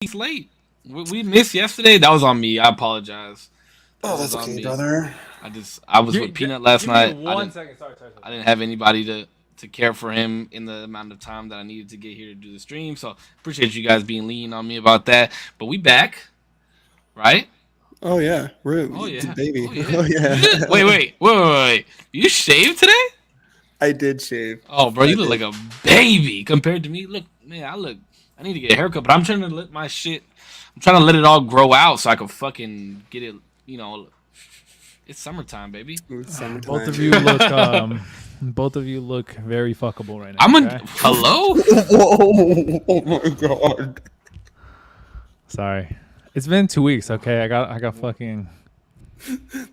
weeks late. We missed yesterday. That was on me. I apologize. That Oh, was that's on okay, me. brother. I was with Peanut last Give me night. one second. Sorry. I didn't have anybody to care for him in the amount of time that I needed to get here to do the stream. So appreciate you guys being lenient on me about that. But we back, right? Oh yeah, we're Oh yeah. baby. Oh yeah. Oh yeah. Wait. You shaved today? I did shave. Oh, bro, I you look did. like a baby compared to me. Look, man, I need to get a haircut, but I'm trying to let my shit. I'm trying to let it all grow out so I can fucking get it. You know, it's summertime, baby. It's summertime. Both of you look very fuckable right now. I'm okay? hello. Oh my god. Sorry, it's been 2 weeks. Okay, I got fucking.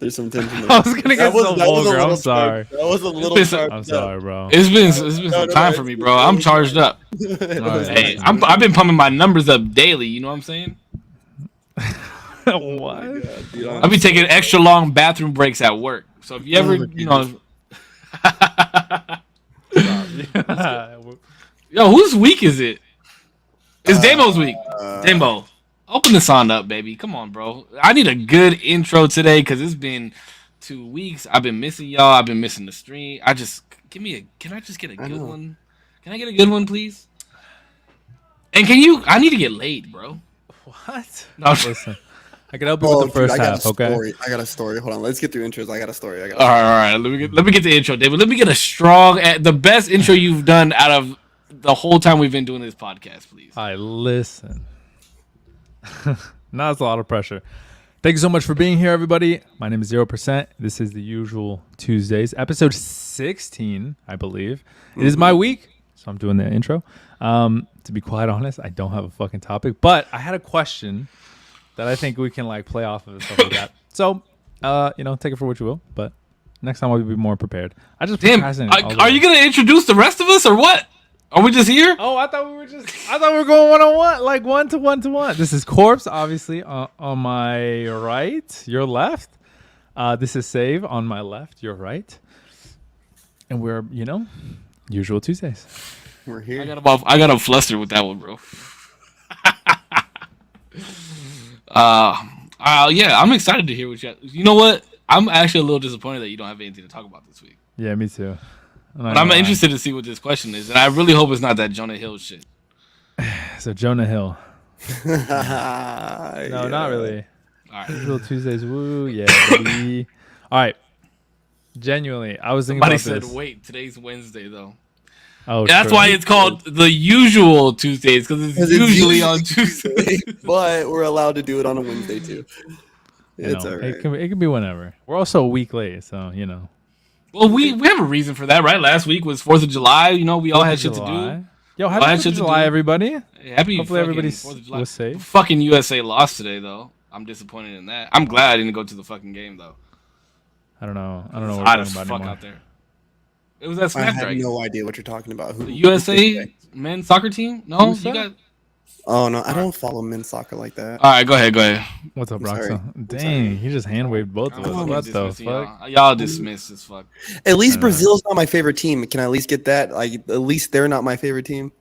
There's some tension there. I was gonna get so vulgar. I'm sorry. That was a little. I'm sorry, bro. It's been some time for me, bro. I'm charged up. Hey, I've been pumping my numbers up daily. You know what I'm saying? What? I'll be taking extra long bathroom breaks at work. So if you ever, yo, whose week is it? It's Damo's week. Damo, open the song up, baby. Come on, bro. I need a good intro today because it's been 2 weeks. I've been missing y'all. I've been missing the stream. Can I just get a good one? Can I get a good one, please? And I need to get laid, bro. What? No, Listen, I can help you with the first half. Okay. I got a story. Hold on. Let's get through intros. I got a story. All right. Let me get the intro, David. Let me get the best intro you've done out of the whole time we've been doing this podcast, please. All right, listen. Now it's a lot of pressure. Thank you so much for being here, everybody. My name is 0%. This is the usual Tuesdays, episode 16, I believe. It is my week, so I'm doing the intro. To be quite honest, I don't have a fucking topic, but I had a question that I think we can play off of and stuff like that. So, take it for what you will, but next time I'll be more prepared. I just are you gonna introduce the rest of us or what? Are we just here? Oh, I thought we were going one-on-one, like one-to-one. This is Korpsx, obviously, on my right, your left. This is Save on my left, your right. And we're, usual Tuesdays. We're here. I got him flustered with that one, bro. Yeah, I'm excited to hear what you know what? I'm actually a little disappointed that you don't have anything to talk about this week. Yeah, me too. But I'm interested to see what this question is, and I really hope it's not that Jonah Hill shit. So Jonah Hill. No, Yeah. not really. All right. Usual Tuesdays, woo, yeah, baby. All right. Genuinely, I was thinking Somebody about this. said, "Wait, today's Wednesday, though." Oh, Yeah, that's true. why it's called the usual Tuesdays because it's usually on Tuesday. But we're allowed to do it on a Wednesday too. It's all right. It can be whenever. We're also a week late, so Well, we have a reason for that, right? Last week was 4th of July. We all had shit to do. Yo, happy 4th of July, everybody. Happy. Hopefully everybody 4th of July. was safe. Fucking USA lost today, though. I'm disappointed in that. I'm glad I didn't go to the fucking game, though. I don't know what we're hot talking as about fuck anymore. out there. It was at I have Snapdragon. no idea what you're talking about. The USA men's soccer team? No, Who's you that? got. Oh no, I don't follow men's soccer like that. All right, go ahead. What's up, I'm sorry. Roxa? Dang, he just hand waved both of us. I'm What the dismissing fuck? Y'all dismissed as fuck. At least Brazil's not my favorite team. Can I at least get that? Like, at least they're not my favorite team.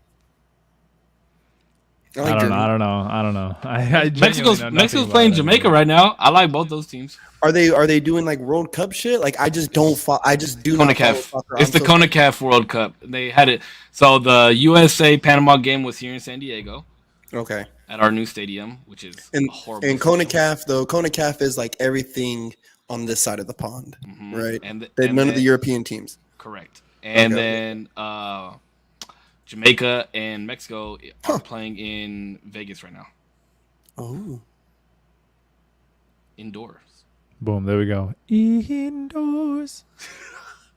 I don't know. I Mexico's genuinely know nothing about playing it. Jamaica right now. I like both those teams. Are they doing like World Cup shit? Like, I just don't follow. I just do not follow CONCACAF. soccer. It's the CONCACAF World Cup. They had it. So the USA Panama game was here in San Diego Okay. at our new stadium, which is And horrible. and CONCACAF though, CONCACAF is like everything on this side of the pond, right? And None of the European teams. Correct. And Okay. then Jamaica and Mexico are playing in Vegas right now, Oh. indoors. Boom, there we go. Indoors.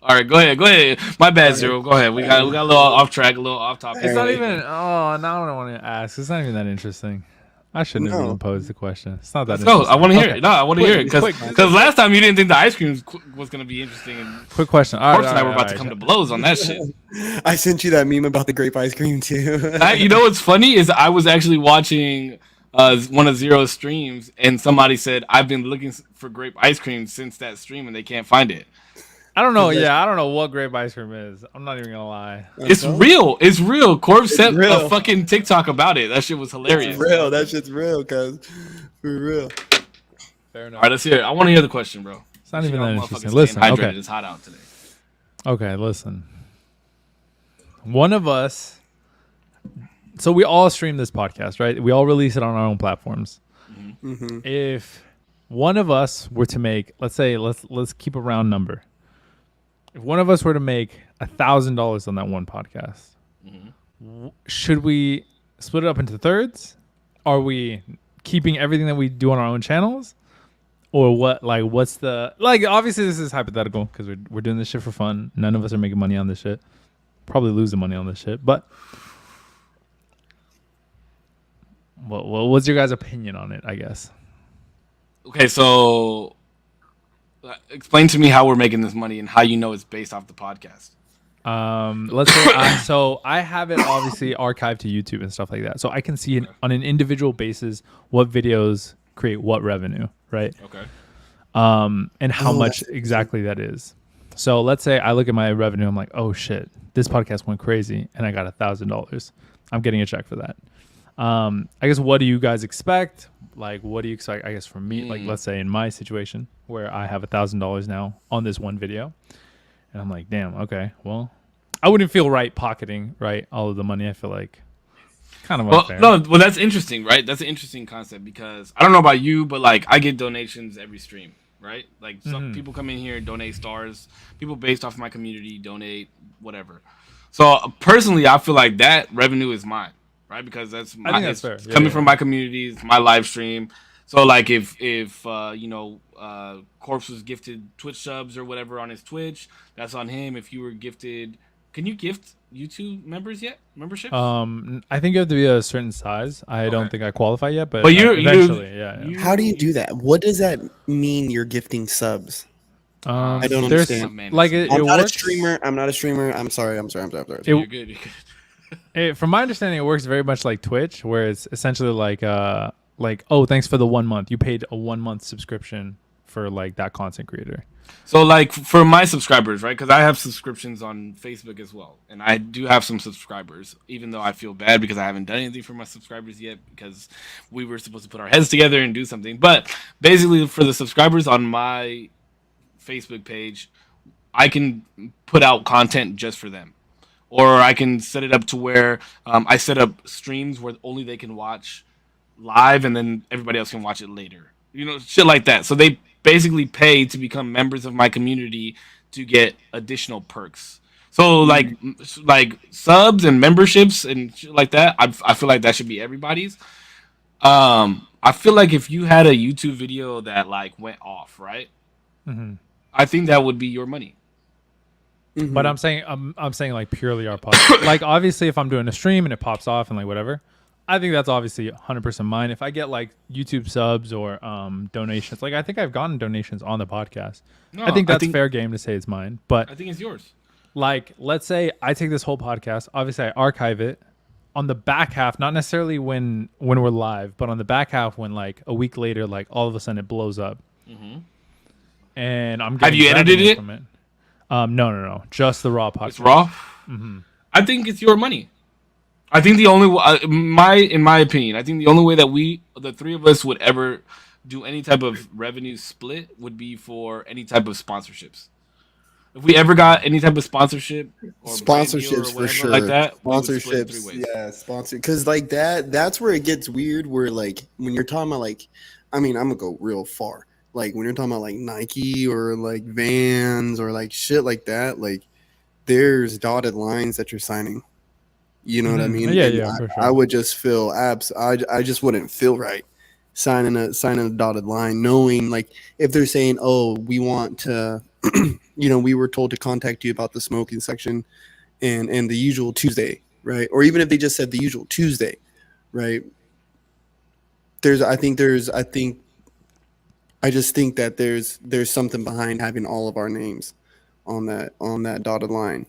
All right, go ahead. My bad, Zero. Go ahead. We got a little off track, a little off topic. It's not even. Oh, now I don't want to ask. It's not even that interesting. I shouldn't have No. even posed the question. It's not that. Let's go. interesting. I want to hear Okay. it. No, I want to hear it Quick. because last time you didn't think the ice cream was going to be interesting, and Quick question. All Corpse right, and I were all about right, to come all to blows on that shit. I sent you that meme about the grape ice cream too. You know what's funny is I was actually watching one of Zero's streams, and somebody said I've been looking for grape ice cream since that stream, and they can't find it. I don't know. Yeah, I don't know what grape ice cream is. I'm not even gonna lie. It's real. It's real. Korpsx set real. a fucking TikTok about it. That shit was hilarious. It's real. That shit's real, cuz. For real. Fair enough. All right, let's hear it. I want to hear the question, bro. It's not even that Motherfuckers interesting. staying Listen, hydrated. okay. It's hot out today. Okay, listen. One of us. So we all stream this podcast, right? We all release it on our own platforms. Mm-hmm. If one of us were to make, let's say, let's keep a round number. If one of us were to make $1,000 on that one podcast, should we split it up into thirds? Are we keeping everything that we do on our own channels, or what? Like, what's the like? Obviously, this is hypothetical because we're doing this shit for fun. None of us are making money on this shit. Probably losing money on this shit, but. What's your guys' opinion on it, I guess? Okay, so explain to me how we're making this money and how you know it's based off the podcast. Let's say I have it obviously archived to YouTube and stuff like that, so I can see on an individual basis what videos create what revenue, right? Okay. And how much exactly that is. So let's say I look at my revenue, I'm like, oh shit, this podcast went crazy, and I got $1,000. I'm getting a check for that. I guess what do you guys expect? Like, what do you expect? I guess from me, like, let's say in my situation where I have $1,000 now on this one video, and I'm like, damn, okay, well, I wouldn't feel right pocketing all of the money. I feel like kind of unfair. Well, that's interesting, right? That's an interesting concept because I don't know about you, but like I get donations every stream, right? Like some people come in here, donate stars. People based off my community donate whatever. So personally, I feel like that revenue is mine. Right, because that's fair. Coming from my community, it's my live stream. So like if Korpsx was gifted Twitch subs or whatever on his Twitch, that's on him. If you were gifted, can you gift YouTube memberships? I think you have to be a certain size. I don't think I qualify yet, but eventually. How do you do that? What does that mean? You're gifting subs? I don't understand. Like I'm not a streamer. I'm sorry. You're good. From my understanding, it works very much like Twitch, where it's essentially like, oh, thanks for the 1 month. You paid a 1 month subscription for like that content creator. So like for my subscribers, right? Because I have subscriptions on Facebook as well, and I do have some subscribers. Even though I feel bad because I haven't done anything for my subscribers yet, because we were supposed to put our heads together and do something. But basically, for the subscribers on my Facebook page, I can put out content just for them. Or I can set it up to where I set up streams where only they can watch live and then everybody else can watch it later. You know, shit like that. So they basically pay to become members of my community to get additional perks. So like subs and memberships and shit like that, I feel like that should be everybody's. I feel like if you had a YouTube video that like went off, right? Mm-hmm. I think that would be your money. Mm-hmm. But I'm saying like purely our podcast. Like obviously if I'm doing a stream and it pops off and like whatever, I think that's obviously 100% mine. If I get like YouTube subs or donations, like I think I've gotten donations on the podcast. No, I think that's fair game to say it's mine. But I think it's yours. Like let's say I take this whole podcast, obviously I archive it on the back half, not necessarily when we're live, but on the back half when like a week later, like all of a sudden it blows up. Mm-hmm. And I'm getting have you edited it from it. No. Just the raw podcast. It's raw? Mm-hmm. I think it's your money. I think the only in my opinion, I think the only way that the three of us would ever do any type of revenue split would be for any type of sponsorships. If we ever got any type of sponsorship or sponsorships or for sure, like that, sponsorships, yeah, sponsor, because like that's where it gets weird. Where like when you're talking about like, I mean, I'm gonna go real far. Like when you're talking about like Nike or like Vans or like shit like that, like there's dotted lines that you're signing. You know what I mean? Yeah, for sure. I would just feel I just wouldn't feel right signing a dotted line, knowing like if they're saying, oh, we want to, we were told to contact you about the smoking section and the usual Tuesday, right? Or even if they just said the usual Tuesday, right? I just think that there's something behind having all of our names on that dotted line,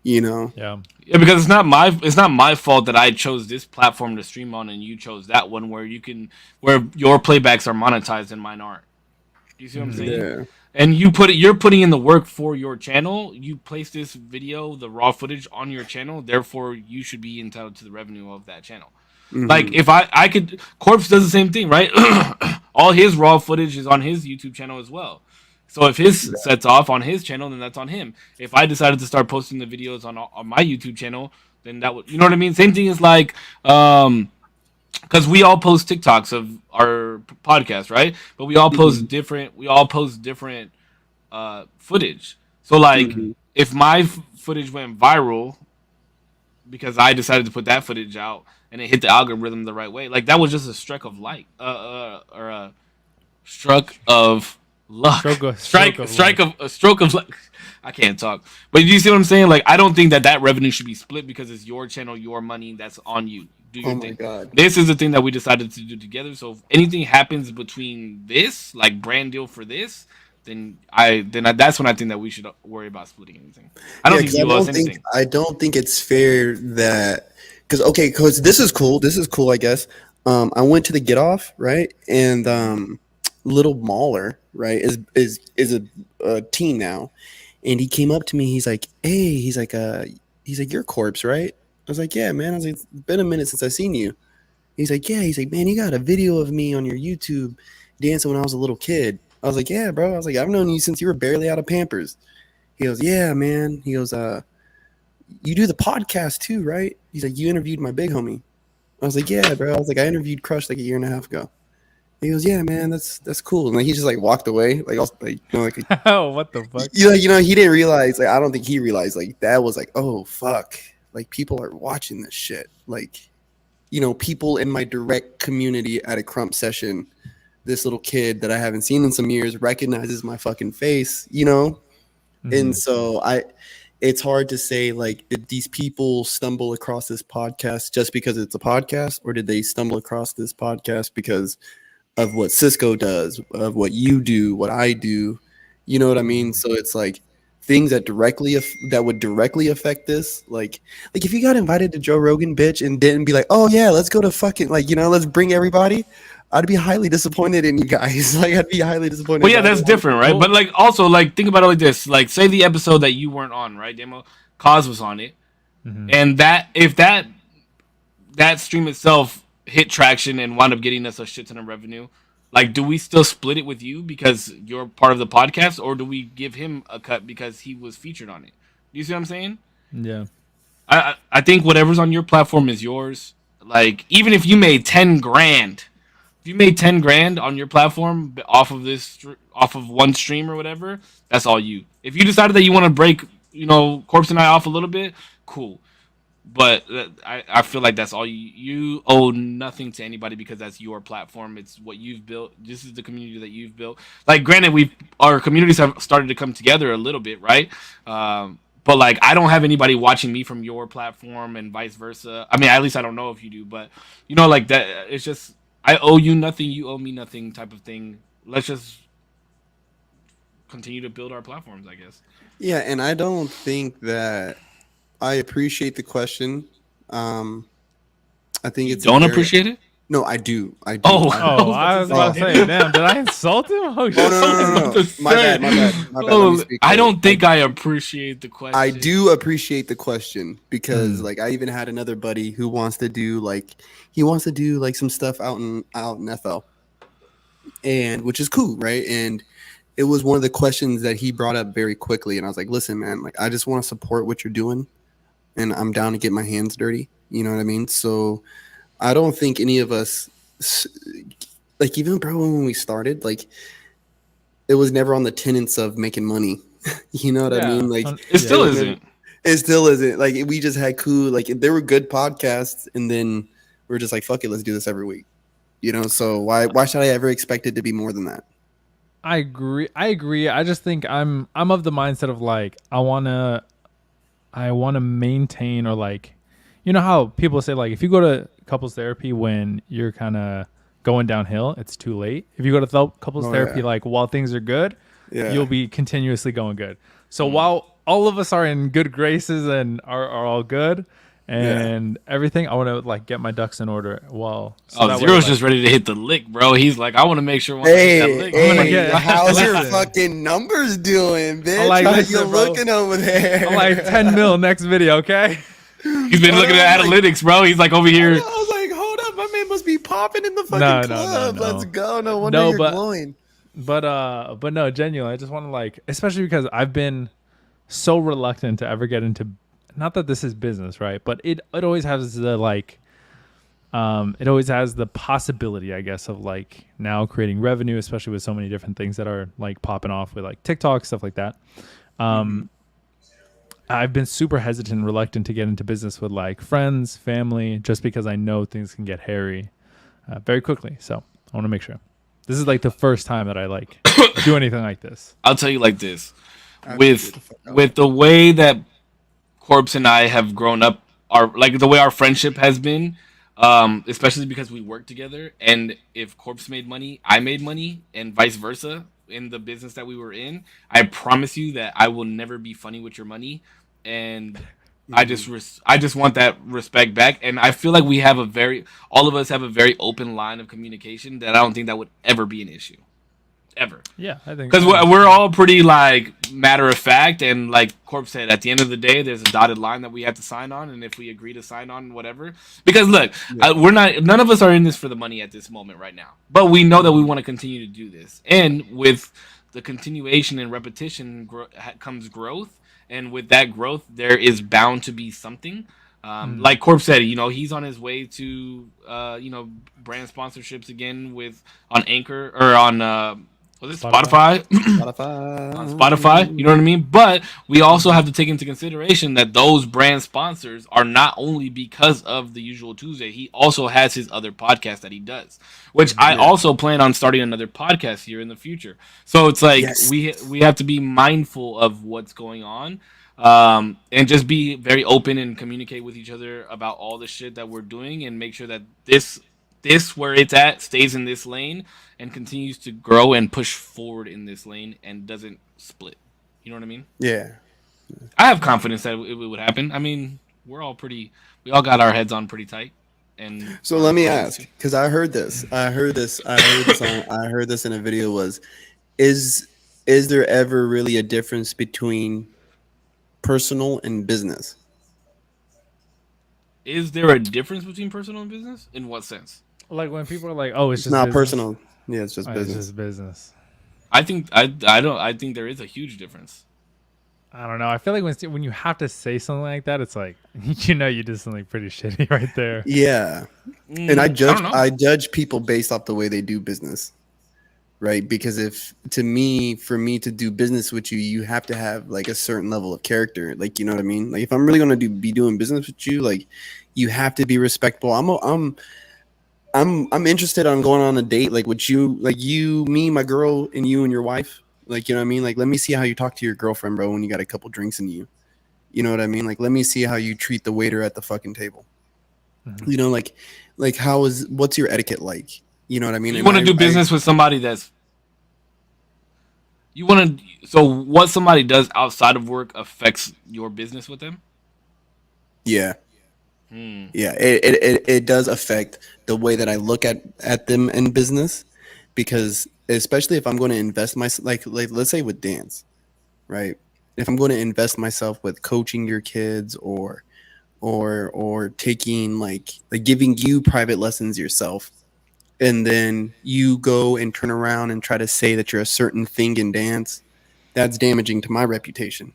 Yeah, because it's not my fault that I chose this platform to stream on and you chose that one where your playbacks are monetized and mine aren't. Do you see what I'm saying? Yeah. and you're putting in the work for your channel. You place this video, the raw footage, on your channel. Therefore, you should be entitled to the revenue of that channel. Like if I could, Korpsx does the same thing, right? All his raw footage is on his YouTube channel as well. So if his sets off on his channel, then that's on him. If I decided to start posting the videos on my YouTube channel, then that would, you know what I mean? Same thing as like, because we all post TikToks of our podcast, right? But we all post different. We all post different footage. So like, if my footage went viral because I decided to put that footage out and it hit the algorithm the right way, like that was just a stroke of light, or a stroke of luck. A stroke of luck. I can't talk. But do you see what I'm saying? Like, I don't think that revenue should be split because it's your channel, your money, that's on you. Do your thing. God. This is the thing that we decided to do together. So if anything happens between this, like brand deal for this, then that's when I think that we should worry about splitting anything. I don't think you lost anything. I don't think it's fair that because this is cool. This is cool, I guess. I went to the Get Off, right? And Little Mauler, right, is a teen now. And he came up to me. He's like, "Hey," he's like, "You're Korpsx, right?" I was like, "Yeah, man." I was like, "It's been a minute since I've seen you." He's like, "Yeah." He's like, "Man, you got a video of me on your YouTube dancing when I was a little kid." I was like, "Yeah, bro." I was like, "I've known you since you were barely out of Pampers." He goes, "Yeah, man." He goes, "You do the podcast too, right?" He's like, "You interviewed my big homie." I was like, "Yeah, bro." I was like, "I interviewed Crush like a year and a half ago." He goes, "Yeah, man, that's cool." And like he just like walked away, like also like oh, what the fuck? You know, he didn't realize. Like I don't think he realized like that was like, oh fuck, like people are watching this shit. Like, you know, people in my direct community at a Krump session, this little kid that I haven't seen in some years recognizes my fucking face, you know, and so it's hard to say like did these people stumble across this podcast just because it's a podcast, or did they stumble across this podcast because of what Cisco does, of what you do, what I do, you know what I mean? So it's like things that would directly affect this. Like if you got invited to Joe Rogan, bitch, and didn't be like, oh yeah, let's go to fucking like, you know, let's bring everybody. I'd be highly disappointed in you guys. Like I'd be highly disappointed. Well, yeah, that's different, right? But like also like think about it like this. Like say the episode that you weren't on, right? Demo Cause was on it, and that if that stream itself hit traction and wound up getting us a shit ton of revenue, like do we still split it with you because you're part of the podcast, or do we give him a cut because he was featured on it? Do you see what I'm saying? Yeah. I think whatever's on your platform is yours. Like even if you made 10 grand, if you made 10 grand on your platform off of one stream or whatever, that's all you. If you decided that you want to break, you know, Korpsx and I off a little bit, cool. But I feel like that's all you owe nothing to anybody because that's your platform. It's what you've built. This is the community that you've built. Like, granted, our communities have started to come together a little bit, right? But like, I don't have anybody watching me from your platform and vice versa. I mean, at least I don't know if you do, but you know, like that. It's just I owe you nothing, you owe me nothing type of thing. Let's just continue to build our platforms, I guess. Yeah, and I don't think that. I appreciate the question. I think it's appreciate it. No, I do. I do. I was about to say, damn, did I insult him? Oh, no. My bad. I don't think I appreciate the question. I do appreciate the question because, like, I even had another buddy who wants to do some stuff out in FL, and which is cool, right? And it was one of the questions that he brought up very quickly, and I was like, listen, man, like, I just want to support what you're doing. And I'm down to get my hands dirty. You know what I mean? So I don't think any of us, like even bro, when we started, like it was never on the tenets of making money. You know what I mean? Like it still isn't. It still isn't. Like we just had cool, like there were good podcasts and then we're just like, fuck it, let's do this every week. You know, so why should I ever expect it to be more than that? I agree. I just think I'm of the mindset of like I want to maintain, or like, you know how people say like if you go to couples therapy when you're kind of going downhill, it's too late. If you go to couples therapy like while things are good, you'll be continuously going good. So while all of us are in good graces and are all good, and everything. I want to like get my ducks in order. Well, Zero's just ready to hit the lick, bro. He's like, I want to make sure once I hit that lick, I'm gonna get. How's your fucking numbers doing, bitch? Like, how you looking over there? I'm like 10 mil next video, okay? He's been looking at analytics, bro. He's like over here. I was like, hold up, my man must be popping in the fucking club. No. Let's go. No wonder you're glowing. But no, genuinely, I just want to like, especially because I've been so reluctant to ever get into. Not that this is business, right? But it always has the like, it always has the possibility, I guess, of like now creating revenue, especially with so many different things that are like popping off with like TikTok stuff like that. I've been super hesitant and reluctant to get into business with like friends, family, just because I know things can get hairy very quickly. So I want to make sure. This is like the first time that I like do anything like this. I'll tell you like this, with the way that Korpsx and I have grown up, the way our friendship has been, especially because we work together. And if Korpsx made money, I made money, and vice versa in the business that we were in. I promise you that I will never be funny with your money, and I just want that respect back. And I feel like all of us have a very open line of communication that I don't think that would ever be an issue. Ever. Yeah, I think because we're all pretty like matter of fact, and like Korpsx said, at the end of the day, there's a dotted line that we have to sign on, and if we agree to sign on, whatever. Because look, none of us are in this for the money at this moment right now, but we know that we want to continue to do this, and with the continuation and repetition comes growth, and with that growth, there is bound to be something. Like Korpsx said, he's on his way to brand sponsorships again on Anchor or on. Was it Spotify? On Spotify, you know what I mean? But we also have to take into consideration that those brand sponsors are not only because of the Usual Tuesday. He also has his other podcast that he does, which I also plan on starting another podcast here in the future. So it's like we have to be mindful of what's going on, and just be very open and communicate with each other about all the shit that we're doing, and make sure that this where it's at stays in this lane and continues to grow and push forward in this lane and doesn't split. You know what I mean? Yeah. I have confidence that it would happen. I mean, we all got our heads on pretty tight. And so let me ask, because I heard this in a video, is there ever really a difference between personal and business? Is there a difference between personal and business? In what sense? Like when people are like, "Oh, it's just not business. personal." Yeah, it's just business. It's just business. I think I think there is a huge difference. I don't know. I feel like when you have to say something like that, it's like you did something pretty shitty right there. Yeah, and I judge people based off the way they do business, right? Because for me to do business with you, you have to have like a certain level of character. Like, you know what I mean? Like if I'm really gonna be doing business with you, like you have to be respectful. I'm interested on going on a date like with you, like you, me, my girl, and you and your wife. Like, you know what I mean? Like, let me see how you talk to your girlfriend, bro, when you got a couple drinks in you. You know what I mean? Like, let me see how you treat the waiter at the fucking table. Mm-hmm. You know, like what's your etiquette like? You know what I mean? You want to do business with somebody so what somebody does outside of work affects your business with them? Yeah. Yeah, it does affect the way that I look at them in business, because especially if I'm going to invest like let's say with dance, right? If I'm going to invest myself with coaching your kids or taking like giving you private lessons yourself, and then you go and turn around and try to say that you're a certain thing in dance, that's damaging to my reputation,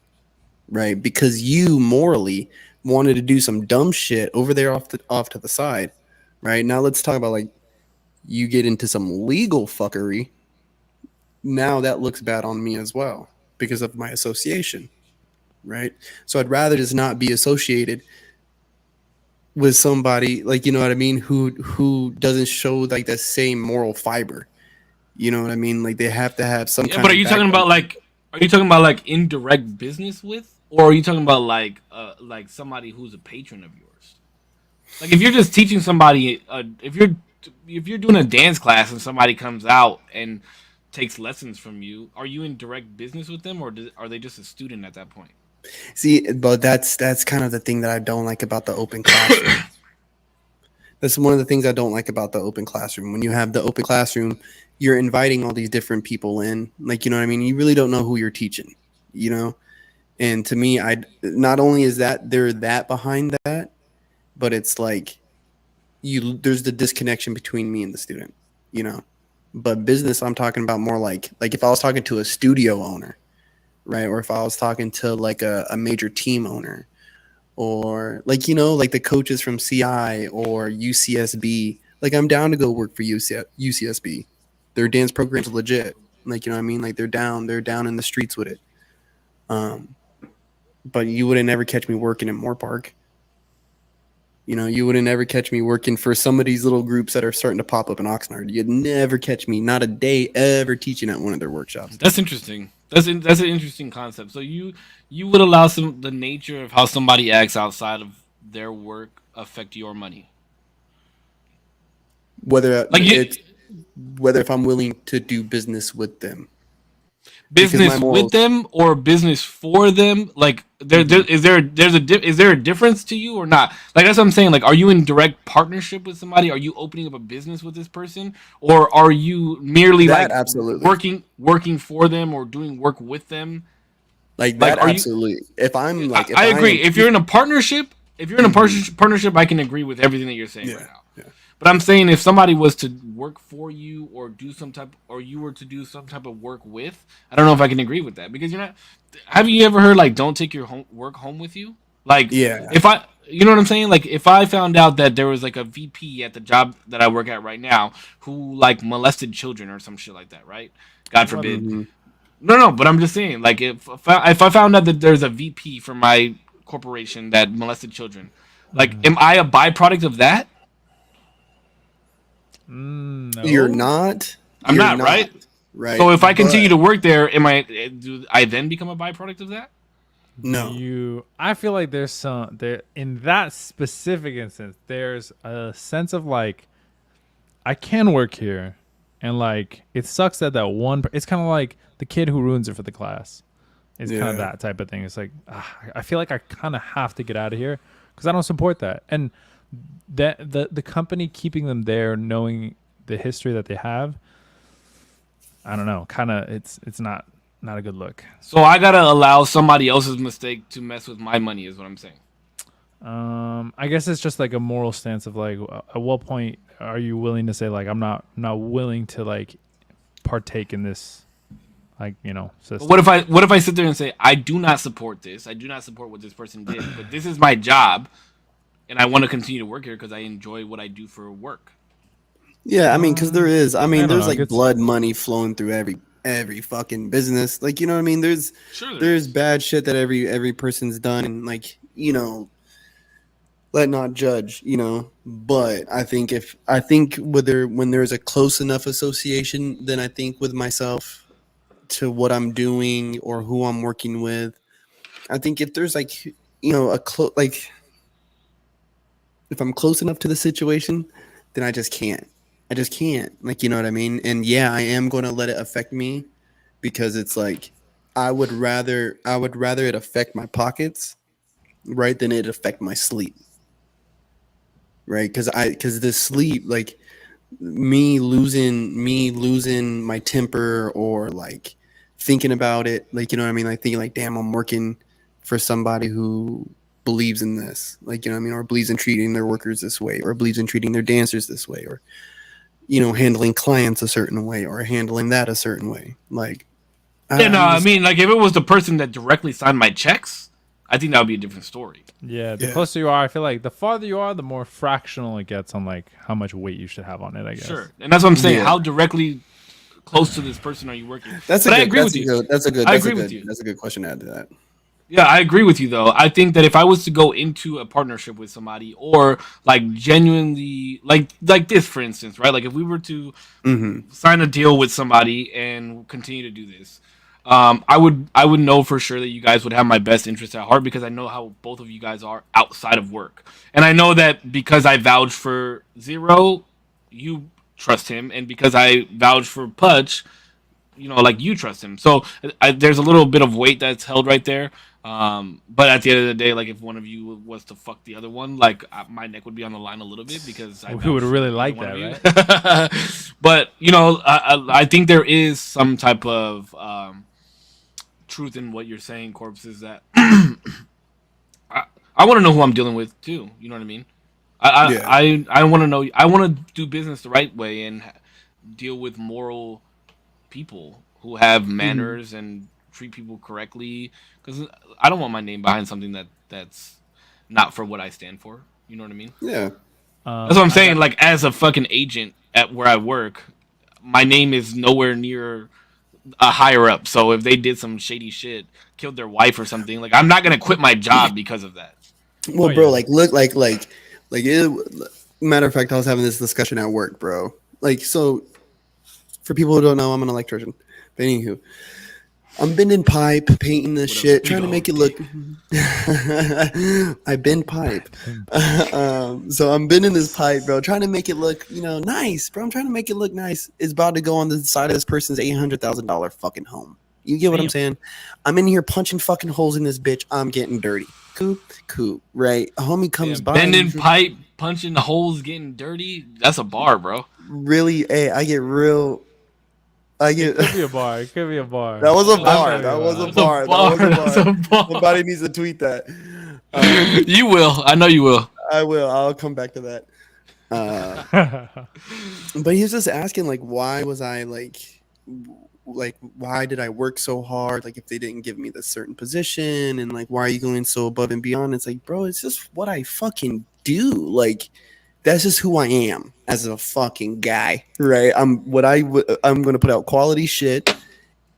right? Because you morally wanted to do some dumb shit over there off to the side, right? Now let's talk about like you get into some legal fuckery. Now that looks bad on me as well because of my association, right? So I'd rather just not be associated with somebody, like, you know what I mean, who doesn't show like the same moral fiber. You know what I mean? Like they have to have some kind but of are you talking about like indirect business with? Or are you talking about like somebody who's a patron of yours? Like if you're just teaching somebody, if you're doing a dance class and somebody comes out and takes lessons from you, are you in direct business with them, or are they just a student at that point? See, but that's kind of the thing that I don't like about the open classroom. That's one of the things I don't like about the open classroom. When you have the open classroom, you're inviting all these different people in. Like, you know what I mean? You really don't know who you're teaching, you know? And to me, I not only is that there that behind that, but it's like there's the disconnection between me and the student, you know? But business, I'm talking about more like if I was talking to a studio owner, right? Or if I was talking to like a major team owner, or like, you know, like the coaches from CI or UCSB. Like, I'm down to go work for UCSB. Their dance program's legit. Like, you know what I mean? Like, they're down in the streets with it. But you wouldn't ever catch me working in Moore Park. You know, you wouldn't ever catch me working for some of these little groups that are starting to pop up in Oxnard. You'd never catch me, not a day ever, teaching at one of their workshops. That's interesting. That's an interesting concept. So you would allow the nature of how somebody acts outside of their work affect your money. Whether Like whether if I'm willing to do business with them. Business with them or business for them? Like is there a difference to you or not? Like that's what I'm saying. Like, are you in direct partnership with somebody? Are you opening up a business with this person, or are you merely that, like absolutely working for them or doing work with them? Like that, absolutely. If I'm like, I agree. If you're in a partnership, partnership, I can agree with everything that you're saying right now. Yeah. But I'm saying if somebody was to work for you or you were to do some type of work with, I don't know if I can agree with that because you're not. Have you ever heard like don't take your work home with you? Like if you know what I'm saying? Like if I found out that there was like a VP at the job that I work at right now who like molested children or some shit like that, right? God forbid. Mm-hmm. No, but I'm just saying like if I found out that there's a VP for my corporation that molested children, like am I a byproduct of that? No. You're not. I'm not, right? Right. So if I continue to work there, do I then become a byproduct of that? No. I feel like there's in that specific instance, there's a sense of like, I can work here, and like it sucks that one. It's kind of like the kid who ruins it for the class. It's kind of that type of thing. It's like I feel like I kind of have to get out of here because I don't support that, and that the company keeping them there, knowing the history that they have, I don't know. Kind of, it's not a good look. So I gotta allow somebody else's mistake to mess with my money, is what I'm saying. I guess it's just like a moral stance of like, at what point are you willing to say like, I'm not willing to like partake in this, like, you know, system. What if I sit there and say I do not support this, I do not support what this person did, but this is my job, and I want to continue to work here because I enjoy what I do for work. Yeah, I mean, because there's like blood money flowing through every fucking business. Like, you know what I mean? There's bad shit that every person's done, and like, you know, let not judge, you know. But I think when there's a close enough association, then I think with myself to what I'm doing or who I'm working with, I think if there's like, you know, if I'm close enough to the situation, then I just can't. Like, you know what I mean? And yeah, I am going to let it affect me because it's like I would rather it affect my pockets, right, than it affect my sleep. Right? Cuz the sleep, like me losing my temper or like thinking about it, like, you know what I mean? Like thinking like, damn, I'm working for somebody who believes in this, like, you know what I mean, or believes in treating their workers this way, or believes in treating their dancers this way, or, you know, handling clients a certain way, or handling that a certain way. Like, I mean, like if it was the person that directly signed my checks, I think that would be a different story. Yeah, the closer you are, I feel like the farther you are, the more fractional it gets on like how much weight you should have on it, I guess. Sure, and that's what I'm saying. Yeah. How directly close to this person are you working? That's a good question to add to that. Yeah, I agree with you, though. I think that if I was to go into a partnership with somebody or, like, genuinely, like this, for instance, right? Like, if we were to sign a deal with somebody and continue to do this, I would know for sure that you guys would have my best interest at heart because I know how both of you guys are outside of work. And I know that because I vouch for Zero, you trust him. And because I vouch for Pudge, you know, like you trust him. So there's a little bit of weight that's held right there. But at the end of the day, like if one of you was to fuck the other one, like my neck would be on the line a little bit because I We would vouch really for like either one that, of you. But I think there is some type of truth in what you're saying, Corpse. Is that I, I want to know who I'm dealing with too. You know what I mean? Yeah. I want to know. I want to do business the right way and deal with moral people who have Mhm. manners and treat people correctly. Because I don't want my name behind something that's not for what I stand for. You know what I mean? Yeah. That's what I'm I saying. got Like as a fucking agent at where I work, my name is nowhere near a higher up. So if they did some shady shit, killed their wife or something, like I'm not gonna quit my job because of that. oh Well, bro, yeah. like, look, like it. Matter of fact, I was having this discussion at work, bro. Like, so for people who don't know, I'm an electrician. But anywho, I'm bending pipe, painting this With a shit, big trying to make old it look. dick. I bend pipe. So I'm bending this pipe, bro, trying to make it look, nice, bro. I'm trying to make it look nice. It's about to go on the side of this person's $800,000 fucking home. You get what I'm Damn. saying? I'm in here punching fucking holes in this bitch. I'm getting dirty. Cool, right? A homie comes Damn, by. bending pipe, punching holes, getting dirty. That's a bar, bro. Really, hey, I get real. I It get. could be a bar. It could be a bar. That was a I'm bar. telling That you was a about That's a bar. That bar. was a That's bar. a bar. Somebody needs to tweet that. Um, You will. I know you will. I will. I'll come back to that. it. But he was just asking, like, why was I like, why did I work so hard? Like, if they didn't give me the certain position, and like, why are you going so above and beyond? It's like, bro, it's just what I fucking do. Like, that's just who I am as a fucking guy, right? I'm gonna put out quality shit,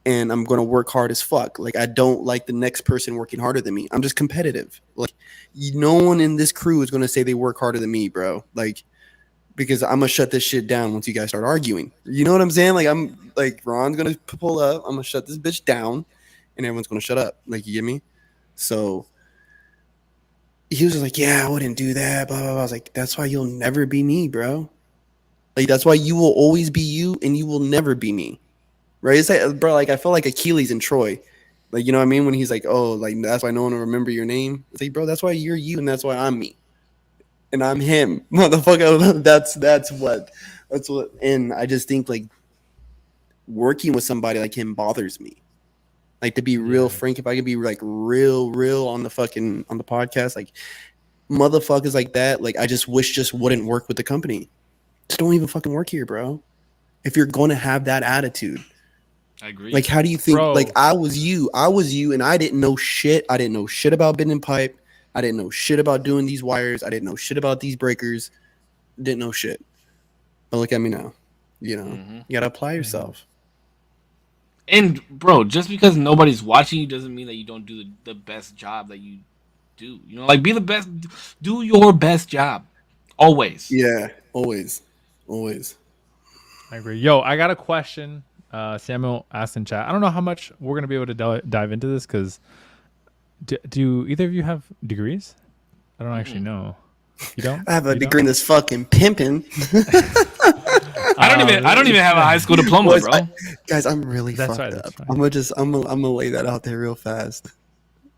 and I'm gonna work hard as fuck. Like, I don't like the next person working harder than me. I'm just competitive. Like, no one in this crew is gonna say they work harder than me, bro. Like, because I'm gonna shut this shit down once you guys start arguing. You know what I'm saying? Like, I'm like, Ron's gonna pull up. I'm gonna shut this bitch down, and everyone's gonna shut up. Like, you get me? So he was just like, yeah, I wouldn't do that. Blah blah blah. I was like, that's why you'll never be me, bro. Like, that's why you will always be you, and you will never be me, right? It's like, bro, like I feel like Achilles and Troy. Like, you know what I mean? When he's like, oh, like that's why no one will remember your name. It's like, bro, that's why you're you, and that's why I'm me, and I'm him, motherfucker. That's what. And I just think like working with somebody like him bothers me. Like, to be real frank, if I could be like real on the podcast, like motherfuckers like that, like I just wish just wouldn't work with the company. Just don't even fucking work here, bro. If you're gonna have that attitude. I agree. Like, how do you think? Bro. Like, I was you, and I didn't know shit. I didn't know shit about bending pipe. I didn't know shit about doing these wires. I didn't know shit about these breakers. Didn't know shit. But look at me now. You gotta apply yourself. And bro, just because nobody's watching you doesn't mean that you don't do the best job that you do. You know, like be the best. Do your best job always. Yeah, always. I agree. Yo, I got a question. Samuel asked in chat. I don't know how much we're gonna be able to dive into this because do either of you have degrees? I don't actually know. You don't? I have a You degree in this fucking pimping. I don't even have a high school diploma, Boys, bro. Guys, I'm really That's fucked right, up. that's right. I'm gonna lay that out there real fast.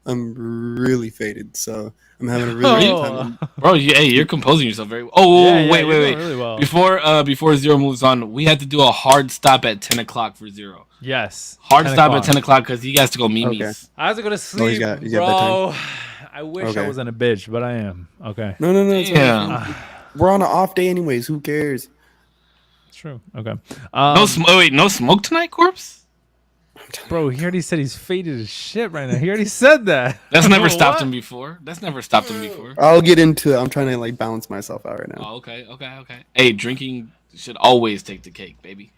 I'm really faded, so I'm having a really good time. Bro, hey, you're composing yourself very well. Oh, Yeah, wait, you're wait, doing wait. really well. Before Zero moves on, we had to do a hard stop at 10 o'clock for Zero. Yes. Hard 10 stop o'clock. at 10 o'clock because he has to go meet me. Okay. I have to go to sleep, he's got bro. I wish I Okay. wasn't a bitch, but I am. Okay. No. It's Damn. fine. We're on an off day, anyways. Who cares? It's true. Okay. No smoke tonight, Corpse? Bro, he already said he's faded as shit right now. He already said that. That's never stopped What? him before. I'll get into it. I'm trying to like balance myself out right now. Oh, okay. Hey, drinking should always take the cake, baby.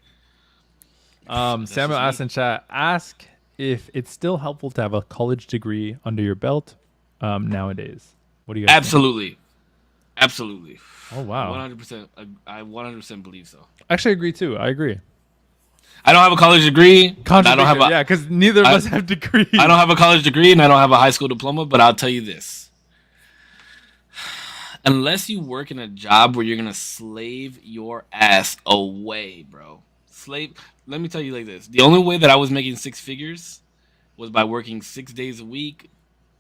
Samuel just asked me. in chat, ask if it's still helpful to have a college degree under your belt nowadays. What do you guys Absolutely. think? Oh, wow. 100%. I 100% believe so. I actually agree, too. I agree. I don't have a college degree. and I don't have a Yeah, because neither of I- us have degrees. I don't have a college degree and I don't have a high school diploma, but I'll tell you this. Unless you work in a job where you're going to slave your ass away, bro. Let me tell you like this. The only way that I was making six figures was by working 6 days a week,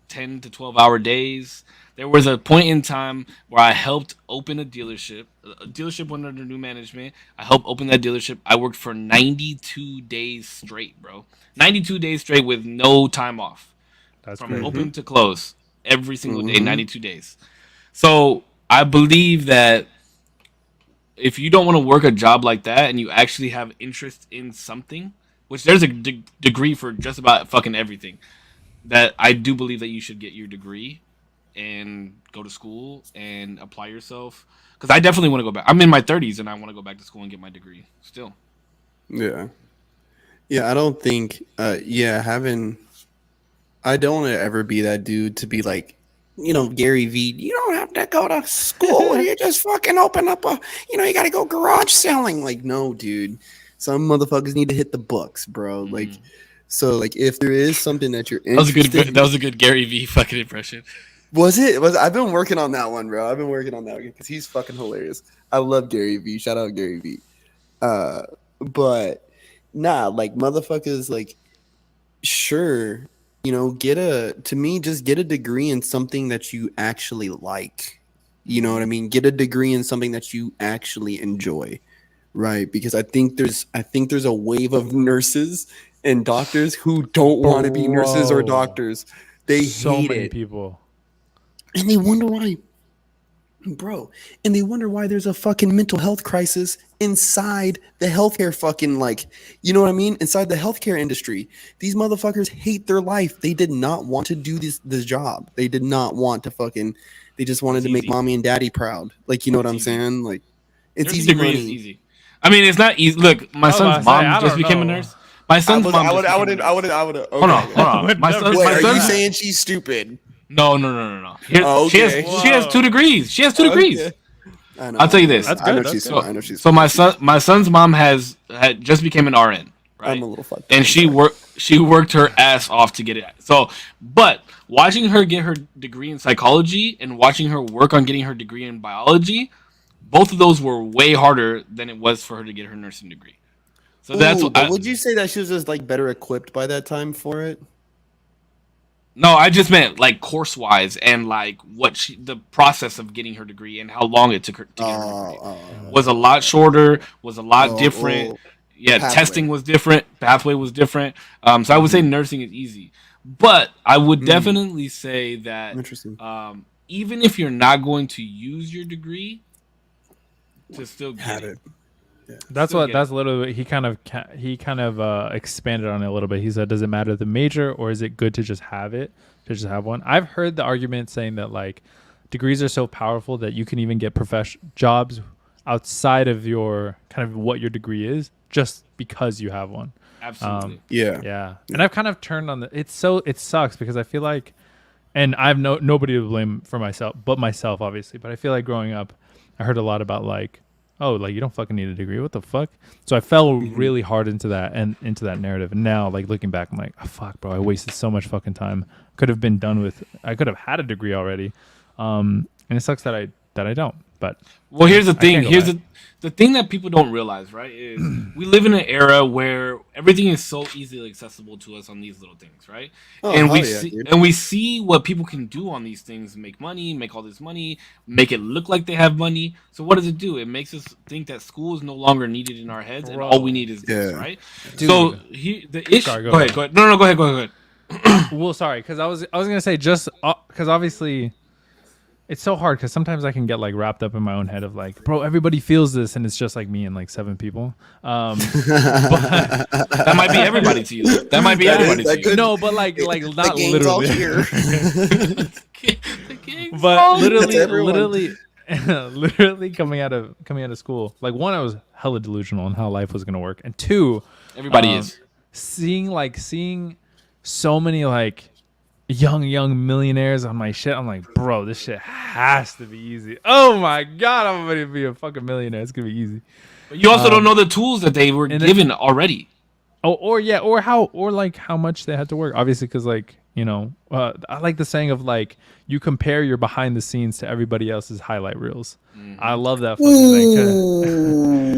10 to 12 hour days. There was a point in time where I helped open a dealership. A dealership went under new management. I helped open that dealership. I worked for 92 days straight, bro. 92 days straight with no time off. That's From crazy. open to close. Every single day, 92 days. So I believe that if you don't want to work a job like that and you actually have interest in something, which there's a degree for just about fucking everything, that I do believe that you should get your degree and go to school and apply yourself. Because I definitely want to go back. I'm in my 30s and I want to go back to school and get my degree still. Yeah. Yeah, I don't think I don't want to ever be that dude to be like, Gary V, you don't have to go to school. You just fucking open up you got to go garage selling. Like, no, dude. Some motherfuckers need to hit the books, bro. Like, so like if there is something that you're interested That was a good Gary V fucking impression. Was it? I've been working on that one, bro. I've been working on that one because he's fucking hilarious. I love Gary V. Shout out Gary V. But nah, like motherfuckers, like sure, just get a degree in something that you actually like. You know what I mean? Get a degree in something that you actually enjoy, right? Because I think there's a wave of nurses and doctors who don't want to be nurses or doctors. They So hate many it. people. And they wonder why, bro. And they wonder why there's a fucking mental health crisis inside the healthcare fucking, like, you know what I mean? Inside the healthcare industry. These motherfuckers hate their life. They did not want to do this job. They did not want to fucking, they just wanted to make mommy and daddy proud. Like, you know what I'm saying? Like, it's Nursing easy degree money. is easy. I mean, it's not easy. Look, my son's mom just became a nurse. My son's mom. I would. Okay. Hold on. My son. Wait, are you saying she's stupid? No. Okay. She has 2 degrees. She has 2 degrees. Okay. I know. I'll tell you this. That's I know good. she's. So, I know she's. so my son's mom had just became an RN, right? I'm a little fucked up. And she worked her ass off to get it. So, but watching her get her degree in psychology and watching her work on getting her degree in biology, both of those were way harder than it was for her to get her nursing degree. So that's what but would you say that she was just like better equipped by that time for it? No, I just meant like course wise and like the process of getting her degree and how long it took her to get her degree was a lot shorter, was a lot different. Yeah, pathway. Testing was different, pathway was different. So I would say nursing is easy, but I would definitely say that even if you're not going to use your degree, to still get it. Yeah. That's literally he kind of expanded on it a little bit. He said, does it matter the major or is it good to just have it, to just have one? I've heard the argument saying that like degrees are so powerful that you can even get jobs outside of your kind of what your degree is just because you have one. Absolutely. Yeah. And I've kind of turned on it sucks because I feel like, and I've nobody to blame for myself obviously, but I feel like growing up I heard a lot about like, oh, like you don't fucking need a degree. What the fuck? So I fell really hard into that narrative. And now, like looking back, I'm like, oh, fuck, bro, I wasted so much fucking time. I could have had a degree already. And it sucks that I don't. But well, here's the thing. Here's the thing that people don't realize, right? Is we live in an era where everything is so easily accessible to us on these little things, right? And we see what people can do on these things, make money, make all this money, make it look like they have money. So what does it do? It makes us think that school is no longer needed in our heads, and all we need is this, right? Dude. So the issue. Go ahead. No, go ahead. Well, sorry, because I was gonna say just because obviously. It's so hard because sometimes I can get like wrapped up in my own head of like, bro, everybody feels this, and it's just like me and like 7 people. But that might be everybody to you. That might be everybody to you. No, but like not literally. All here. But literally coming out of school, like 1, I was hella delusional on how life was gonna work, and 2, everybody is seeing so many like young millionaires on my shit. I'm like, bro, this shit has to be easy. Oh my god, I'm gonna be a fucking millionaire. It's gonna be easy. But you also don't know the tools that they were given already. Or how much they had to work. Obviously, because like I like the saying of like you compare your behind the scenes to everybody else's highlight reels. I love that fucking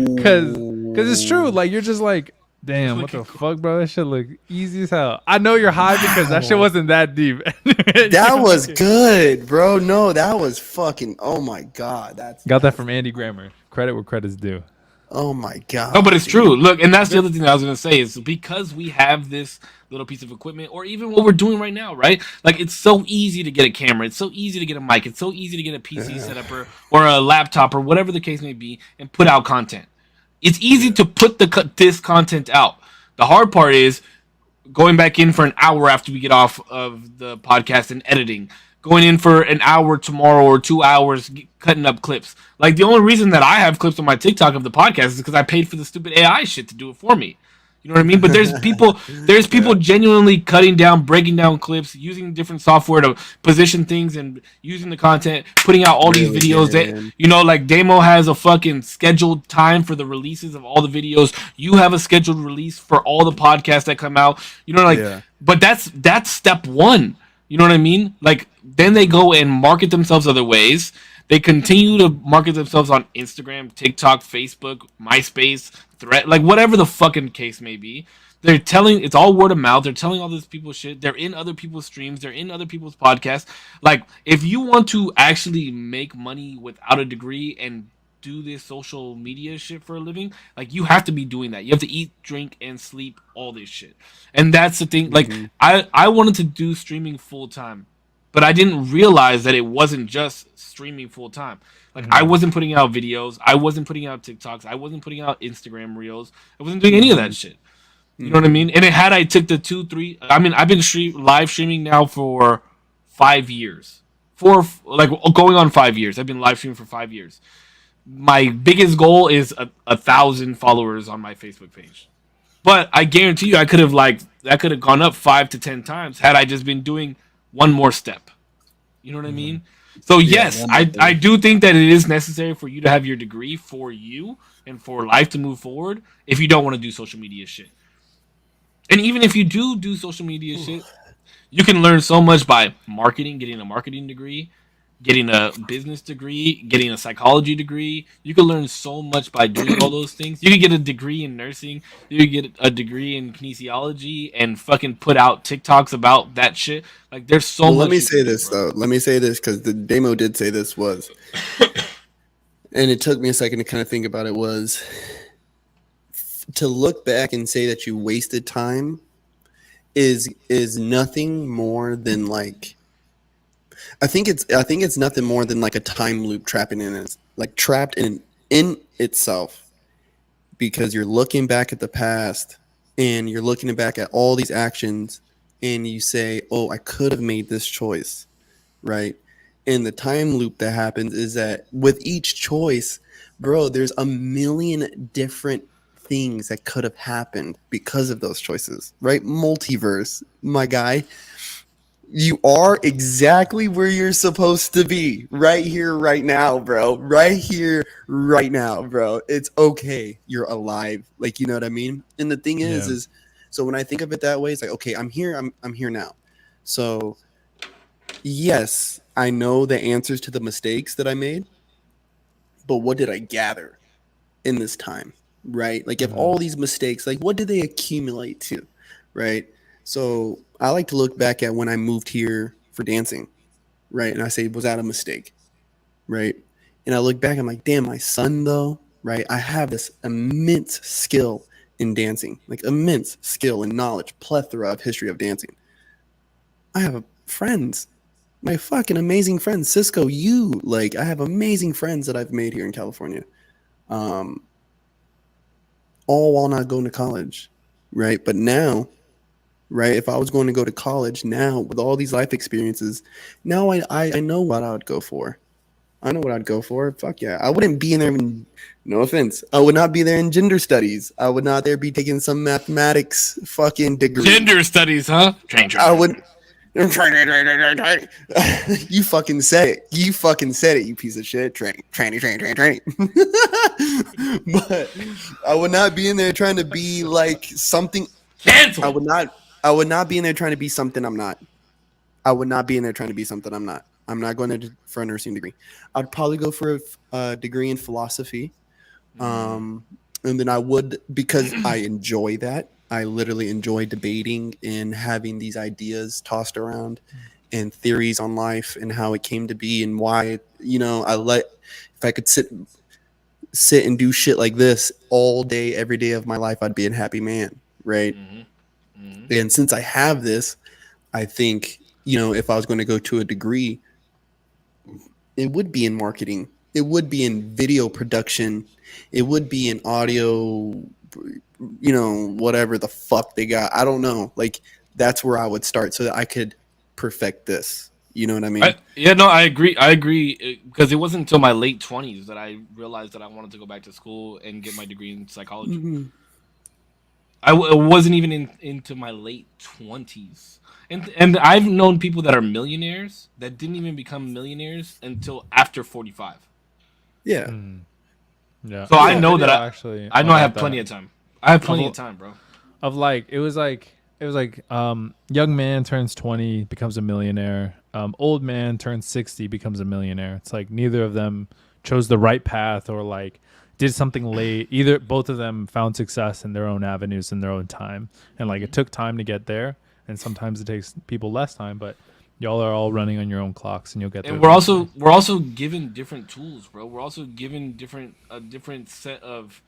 thing because it's true. Like you're just like, Damn, what the fuck, bro? That shit look easy as hell. I know you're high because that shit wasn't that deep. That was good, bro. No, that was fucking. Oh my god, that's got that from Andy Grammer. Credit where credit's due. Oh my god. No, but it's true. Look, and that's the other thing that I was gonna say is because we have this little piece of equipment, or even what we're doing right now, right? Like it's so easy to get a camera, it's so easy to get a mic, it's so easy to get a PC set up or a laptop or whatever the case may be, and put out content. It's easy to put this content out. The hard part is going back in for an hour after we get off of the podcast and editing, going in for an hour tomorrow or 2 hours cutting up clips. Like the only reason that I have clips on my TikTok of the podcast is because I paid for the stupid AI shit to do it for me. You know what I mean? But there's people genuinely cutting down, breaking down clips, using different software to position things and using the content, putting out all these videos that, you know, like Damo has a fucking scheduled time for the releases of all the videos. You have a scheduled release for all the podcasts that come out. You know, like, but that's step one. You know what I mean? Like, then they go and market themselves other ways. They continue to market themselves on Instagram, TikTok, Facebook, MySpace, Thread, like whatever the fucking case may be. They're telling, it's all word of mouth. They're telling all these people shit. They're in other people's streams. They're in other people's podcasts. Like, if you want to actually make money without a degree and do this social media shit for a living, like, you have to be doing that. You have to eat, drink, and sleep all this shit. And that's the thing. Like, I wanted to do streaming full time, but I didn't realize that it wasn't just streaming full time. Like, I wasn't putting out videos. I wasn't putting out TikToks. I wasn't putting out Instagram reels. I wasn't doing any of that shit. You know what I mean? And I took the 2-3. I mean, I've been live streaming now for 5 years. Going on 5 years. I've been live streaming for 5 years. My biggest goal is 1,000 followers on my Facebook page. But I guarantee you, I could have gone up 5 to 10 times had I just been doing one more step. You know what I mean? So yes, I do think that it is necessary for you to have your degree for you and for life to move forward if you don't want to do social media shit. And even if you do social media shit, you can learn so much by marketing, getting a marketing degree, getting a business degree, getting a psychology degree. You can learn so much by doing all those things. You can get a degree in nursing. You can get a degree in kinesiology and fucking put out TikToks about that shit. Like, there's so much. Let me say this, though. Let me say this, because the Damo did say this was, and it took me a second to kind of think about it, was to look back and say that you wasted time is nothing more than like, I think it's nothing more than like a time loop trapped in itself, because you're looking back at the past and you're looking back at all these actions and you say, oh, I could have made this choice, right? And the time loop that happens is that with each choice, bro, there's a million different things that could have happened because of those choices, right? Multiverse, my guy. You are exactly where you're supposed to be, right here, right now, bro. Right here, right now, bro. It's okay. You're alive. Like, you know what I mean? And the thing is so when I think of it that way, it's like, okay, I'm here. I'm here now. So yes, I know the answers to the mistakes that I made, but what did I gather in this time, right? Like, if all these mistakes, like, what did they accumulate to, right? So I like to look back at when I moved here for dancing, right? And I say, was that a mistake, right? And I look back, I'm like, damn, my son, though, right? I have this immense skill in dancing, like immense skill and knowledge, plethora of history of dancing. I have friends, my fucking amazing friends, Cisco, like, I have amazing friends that I've made here in California, all while not going to college, right? But now, right, if I was going to go to college now with all these life experiences, now I know what I would go for. I know what I'd go for. Fuck yeah. I wouldn't be in there, no offense, I would not be there in gender studies. I would not there be taking some mathematics fucking degree. Gender studies, huh? I would. You fucking said it. You fucking said it, you piece of shit. Training. But I would not be in there trying to be like something. Cancel. I would not be in there trying to be something I'm not. I would not be in there trying to be something I'm not. I'm not going to for a nursing degree. I'd probably go for a degree in philosophy. And And then I would, because I enjoy that. I literally enjoy debating and having these ideas tossed around and theories on life and how it came to be and why, if I could sit and do shit like this all day, every day of my life, I'd be a happy man. Right. And since I have this, I think, if I was going to go to a degree, it would be in marketing. It would be in video production. It would be in audio, whatever the fuck they got. I don't know. Like, that's where I would start so that I could perfect this. You know what I mean? I agree. I agree because it wasn't until my late 20s that I realized that I wanted to go back to school and get my degree in psychology. Mm-hmm. I wasn't even into my late 20s. And I've known people that are millionaires that didn't even become millionaires until after 45. Yeah. Yeah. So I know that I have plenty of time. I have plenty of time, bro. Of like it was like young man turns 20, becomes a millionaire. Old man turns 60, becomes a millionaire. It's like neither of them chose the right path or like did something late. Both of them found success in their own avenues in their own time. And like it took time to get there. And sometimes it takes people less time, but y'all are all running on your own clocks, and you'll get there. And we're also given different tools, bro. We're also given a different set of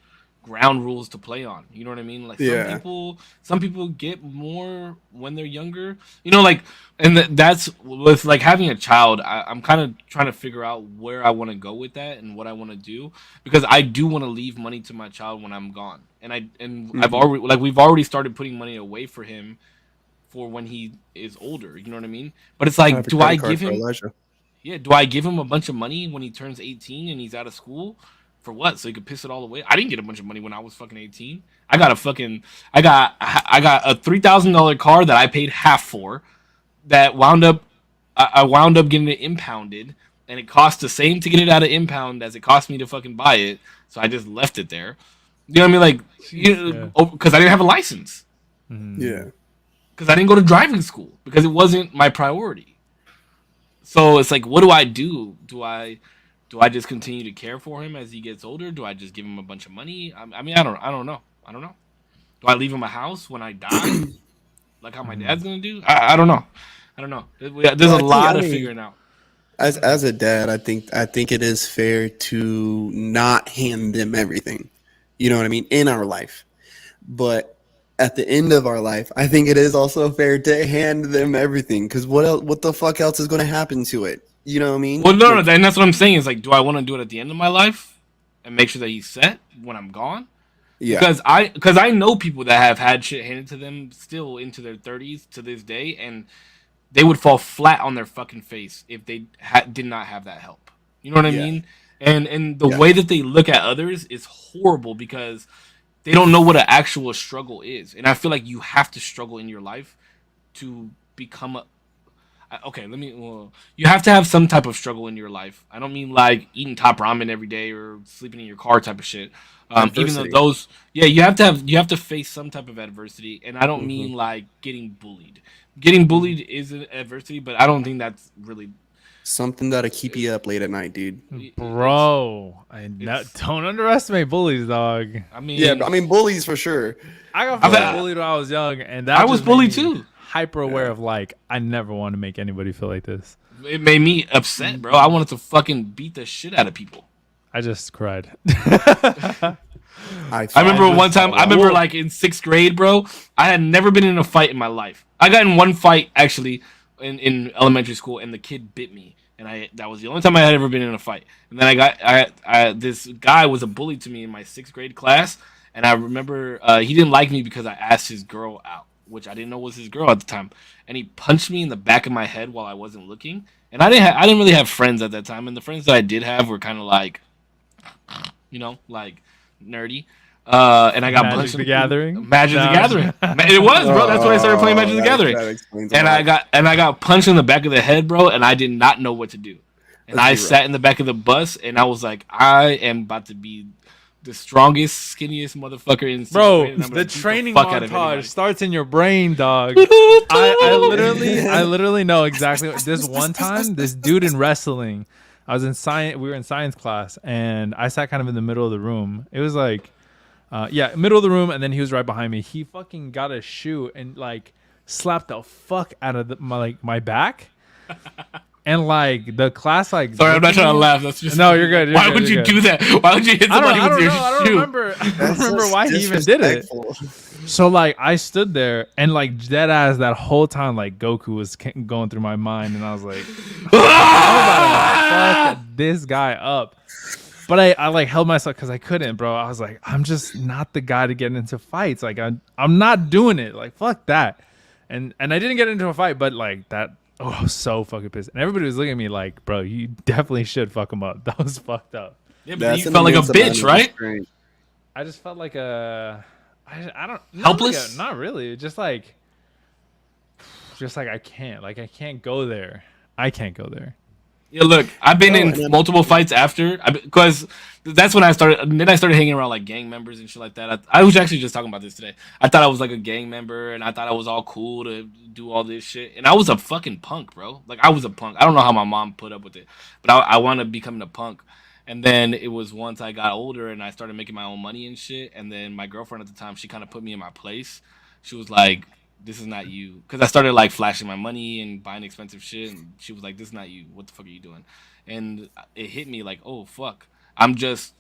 ground rules to play on. You know what I mean? Like some people get more when they're younger. That's with like having a child. I'm kind of trying to figure out where I want to go with that and what I want to do because I do want to leave money to my child when I'm gone. I've already we've already started putting money away for him. For when he is older, you know what I mean? But it's like, do I give him a bunch of money when he turns 18 and he's out of school? For what? So he could piss it all away? I didn't get a bunch of money when I was fucking 18. I got a $3,000 car that I paid half for that I wound up getting it impounded, and it cost the same to get it out of impound as it cost me to fucking buy it. So I just left it there. You know what I mean? Like, because I didn't have a license. Mm-hmm. Yeah. Because I didn't go to driving school because it wasn't my priority. So it's like, what do I do? Do I just continue to care for him as he gets older? Do I just give him a bunch of money? I don't know. Do I leave him a house when I die, like how my dad's gonna do? I don't know. There's a lot of figuring out. As a dad, I think it is fair to not hand them everything. You know what I mean? In our life, but at the end of our life, I think it is also fair to hand them everything because what the fuck else is going to happen to it? You know what I mean? Well, no, and that's what I'm saying is like, do I want to do it at the end of my life and make sure that he's set when I'm gone? Yeah. Because I know people that have had shit handed to them still into their 30s to this day, and they would fall flat on their fucking face if they did not have that help. You know what I mean? And the way that they look at others is horrible because they don't know what an actual struggle is. And I feel like you have to struggle in your life to become you have to have some type of struggle in your life. I don't mean like eating top ramen every day or sleeping in your car type of shit. Even though those, you have to face some type of adversity. And I don't mean like getting bullied. Getting bullied is an adversity, but I don't think that's really something that'll keep you up late at night, dude. Bro, don't underestimate bullies, dog. I mean bullies for sure. I got bullied when I was young, and I was bullied too. Hyper aware of like, I never want to make anybody feel like this. It made me upset, bro. I wanted to fucking beat the shit out of people. I just cried. I remember one time. I remember like in 6th grade, bro. I had never been in a fight in my life. I got in one fight actually in elementary school, and the kid bit me, and that was the only time I had ever been in a fight. And then this guy was a bully to me in my 6th grade class, and I remember he didn't like me because I asked his girl out, which I didn't know was his girl at the time, and he punched me in the back of my head while I wasn't looking. And I didn't really have friends at that time, and the friends that I did have were kind of like, like nerdy. And I got Magic the Gathering. Magic the Gathering. It was, bro. That's when I started playing Magic the Gathering. And I got punched in the back of the head, bro. And I did not know what to do. And I sat in the back of the bus, and I was like, I am about to be the strongest, skinniest motherfucker in. Bro, the training montage starts in your brain, dog. I literally know exactly. This one time, this dude in wrestling, I was in science. We were in science class, and I sat kind of in the middle of the room. It was like Yeah, middle of the room, and then he was right behind me. He fucking got a shoe and like slapped the fuck out of my back. And like the class, like sorry, I'm not trying to laugh. That's just no, you're good. Why would you do that? Why would you hit somebody with your shoe? I don't remember. I don't remember why he even did it. So like I stood there and like dead ass that whole time like Goku was going through my mind, and I was like, I'm about to fuck this guy up. But I like held myself because I couldn't, bro. I was like, I'm just not the guy to get into fights. Like I'm not doing it. Like fuck that. And I didn't get into a fight, but like that. Oh, I was so fucking pissed. And everybody was looking at me like, bro, you definitely should fuck him up. That was fucked up. Yeah, but you felt like a bitch, right? I just felt like I don't helpless. Not really. Just like I can't go there. I can't go there. Yeah, look, I've been in multiple fights after, because that's when I started. And then I started hanging around like gang members and shit like that. I was actually just talking about this today. I thought I was like a gang member, and I thought I was all cool to do all this shit. And I was a fucking punk, bro. Like I was a punk. I don't know how my mom put up with it, but I wanted to become a punk. And then it was once I got older and I started making my own money and shit. And then my girlfriend at the time, she kind of put me in my place. She was like, this is not you, because I started like flashing my money and buying expensive shit, and she was like, this is not you, what the fuck are you doing? And it hit me like, oh fuck, I'm just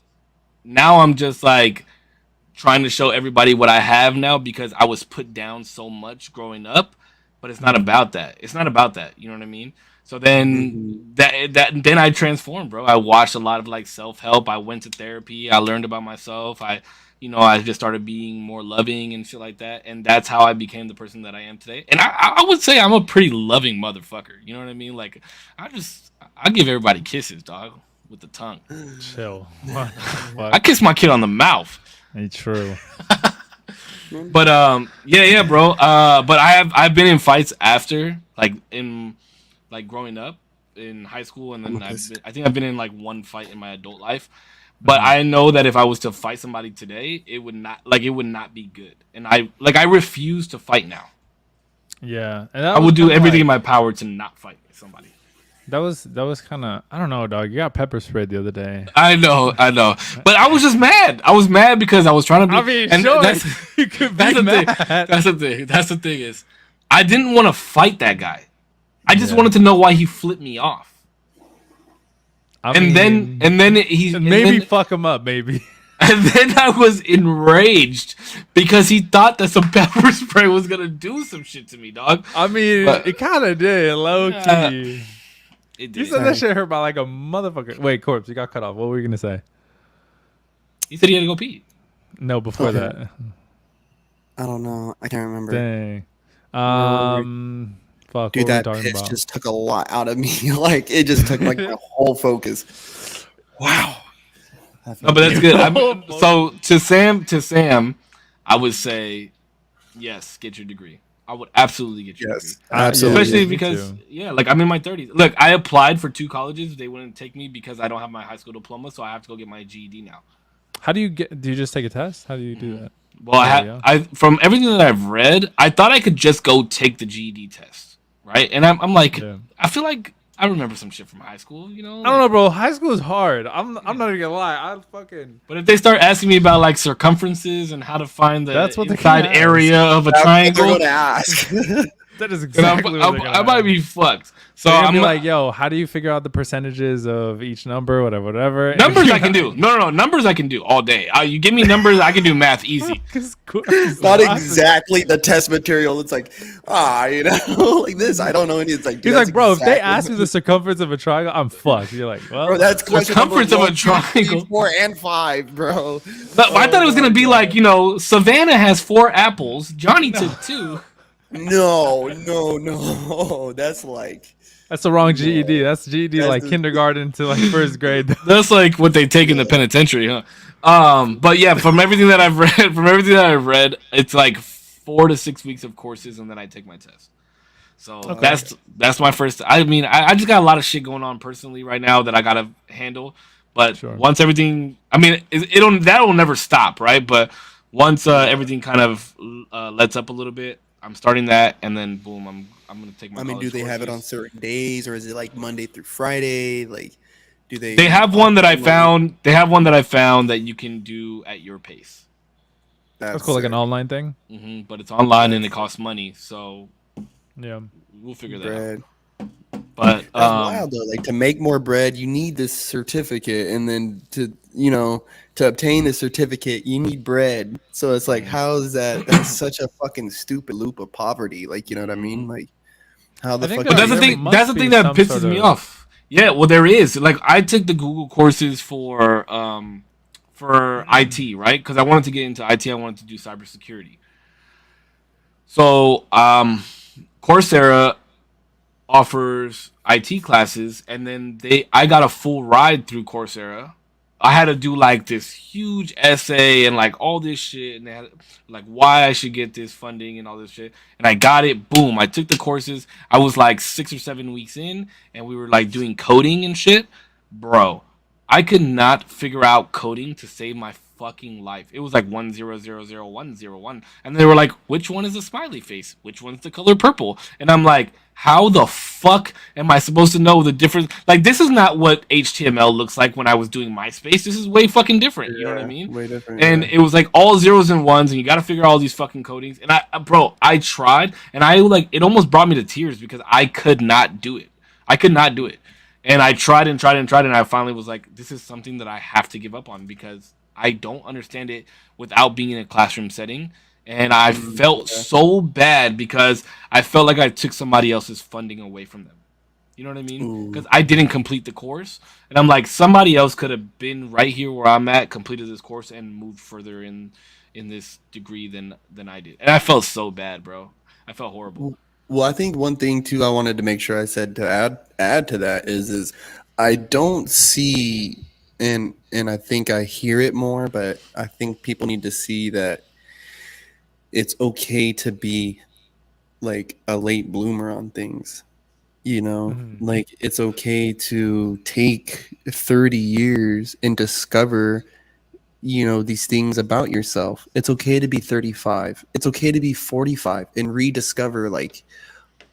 like trying to show everybody what I have now, because I was put down so much growing up. But it's not about that, you know what I mean? So then then I transformed, bro. I watched a lot of like self-help. I went to therapy. I learned about myself. I just started being more loving and shit like that. And that's how I became the person that I am today. And I would say I'm a pretty loving motherfucker. You know what I mean? Like, I give everybody kisses, dog, with the tongue. Chill. I kiss my kid on the mouth. It's true. But, yeah, bro. But I've been in fights after, like, growing up in high school. And then I think I've been in, like, one fight in my adult life. But I know that if I was to fight somebody today, it would not be good. And I refuse to fight now. Yeah, and I would do everything in my power to not fight somebody. That was kind of, I don't know, dog. You got pepper sprayed the other day. I know. But I was just mad. I was mad because I was trying to be. I mean, and sure, you could be mad. That's the thing. That's the thing is, I didn't want to fight that guy. I just wanted to know why he flipped me off. Maybe fuck him up, maybe. And then I was enraged because he thought that some pepper spray was gonna do some shit to me, dog. I mean, it kind of did, low key. It did. You said that shit hurt by like a motherfucker. Wait, Korpsx, you got cut off. What were you gonna say? He said he had to go pee. No, before that. I don't know. I can't remember. Dang. Fuck. Dude, that piss just took a lot out of me. Like it just took like my whole focus. Wow. No, but that's good. So to Sam, I would say, yes, get your degree. I would absolutely get your degree. Absolutely. Especially because, like I'm in my 30s. Look, I applied for 2 colleges. They wouldn't take me because I don't have my high school diploma, so I have to go get my GED now. How do you just take a test? How do you do that? Well, I from everything that I've read, I thought I could just go take the GED test, right? And I'm like, I feel like I remember some shit from high school, you know? I don't know, bro. High school is hard. I'm not even gonna lie. But if they start asking me about like circumferences and how to find the inside ask. area of a triangle, they're gonna ask. That is exactly what I might be fucked. So I'm like, yo, how do you figure out the percentages of each number, whatever? Numbers I can do. No, numbers I can do all day. You give me numbers, I can do math easy. Not exactly the test material. It's like, like this. I don't know any. It's like, he's like, bro, if they ask me the circumference of a triangle, I'm fucked. You're like, well, bro, that's circumference of a triangle. 4 and 5, bro. But I thought it was gonna be like, Savannah has 4 apples. Johnny took 2. No. That's the wrong GED. That's GED like kindergarten to like 1st grade. That's like what they take in the penitentiary, huh? But yeah, from everything that I've read, it's like 4 to 6 weeks of courses, and then I take my test. So that's my first. I mean, I just got a lot of shit going on personally right now that I gotta handle. But once everything, I mean, that'll never stop, right? But once everything kind of lets up a little bit, I'm starting that, and then boom, I'm gonna take my. I mean, do they have it on certain days, or is it like Monday through Friday? Like, do they? They have one that I found. They have one that I found that you can do at your pace. That's cool, like an sick. online thing. But it's online and it costs money, so Yeah. we'll figure that Bread. out. But That's wild though. Like to make more bread, you need this certificate, and then to obtain the certificate, you need bread. So it's like, how is that? That's such a fucking stupid loop of poverty. Like, you know what I mean? Like, how the I think fuck? But that's the there thing. must That's the be thing that some pisses sort me of- off. Yeah, well, there is. Like, I took the Google courses for IT, right? Because I wanted to get into IT. I wanted to do cybersecurity. So, Coursera offers IT classes, and then I got a full ride through Coursera. I had to do like this huge essay and like all this shit, and they had like why I should get this funding and all this shit. And I got it. Boom! I took the courses. I was like 6 or 7 weeks in, and we were like doing coding and shit, bro. I could not figure out coding to save my fucking life. It was like 1000101, and they were like, "Which one is a smiley face? Which one's the color purple?" And I'm like, "How the fuck am I supposed to know the difference? Like, this is not what HTML looks like when I was doing MySpace. This is way fucking different. You know what I mean? Way different. And it was like all zeros and ones, and you got to figure out all these fucking codings. And I tried, and I like it almost brought me to tears because I could not do it. I could not do it. And I tried and tried and tried, and I finally was like, this is something that I have to give up on because I don't understand it without being in a classroom setting. And I felt so bad because I felt like I took somebody else's funding away from them. You know what I mean? Because I didn't complete the course. And I'm like, somebody else could have been right here where I'm at, completed this course, and moved further in this degree than I did. And I felt so bad, bro. I felt horrible. Well, I think one thing too I wanted to make sure I said to add to that is I don't see and I think I hear it more, but I think people need to see that it's okay to be like a late bloomer on things. You know, like it's okay to take 30 years and discover these things about yourself. It's okay to be 35. It's okay to be 45 and rediscover like,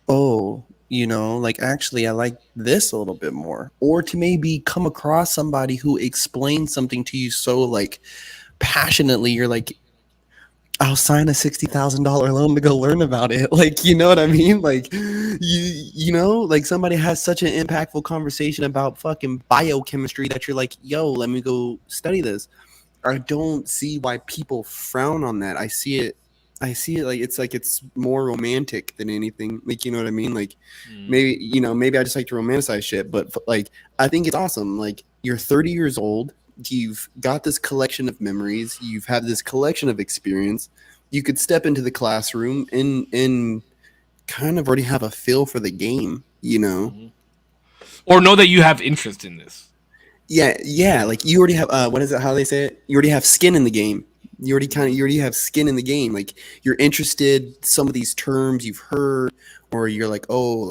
oh, like actually I like this a little bit more. Or to maybe come across somebody who explains something to you so like passionately, you're like, I'll sign a $60,000 loan to go learn about it. Like, you know what I mean? Like, like somebody has such an impactful conversation about fucking biochemistry that you're like, yo, let me go study this. I don't see why people frown on that. I see it like it's more romantic than anything. Like, you know what I mean? Like maybe I just like to romanticize shit, but like I think it's awesome. Like you're 30 years old, you've got this collection of memories, you've had this collection of experience. You could step into the classroom and kind of already have a feel for the game, Or know that you have interest in this. Yeah. Like you already have what is it? How they say it? You already have skin in the game. You already have skin in the game. Like you're interested. Some of these terms you've heard, or you're like, oh,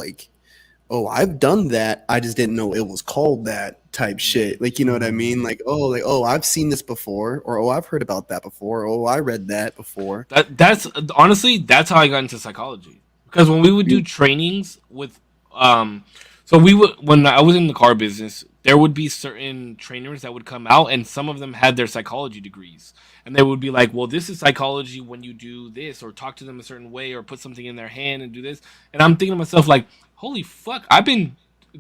I've done that. I just didn't know it was called that type shit. Like, you know what I mean? Like, oh, I've seen this before, or oh, I've heard about that before. Oh, I read that before. That's honestly that's how I got into psychology. Because when we would do trainings with so we would when I was in the car business, there would be certain trainers that would come out, and some of them had their psychology degrees, and they would be like, well, this is psychology when you do this, or talk to them a certain way, or put something in their hand and do this. And I'm thinking to myself like, holy fuck, I've been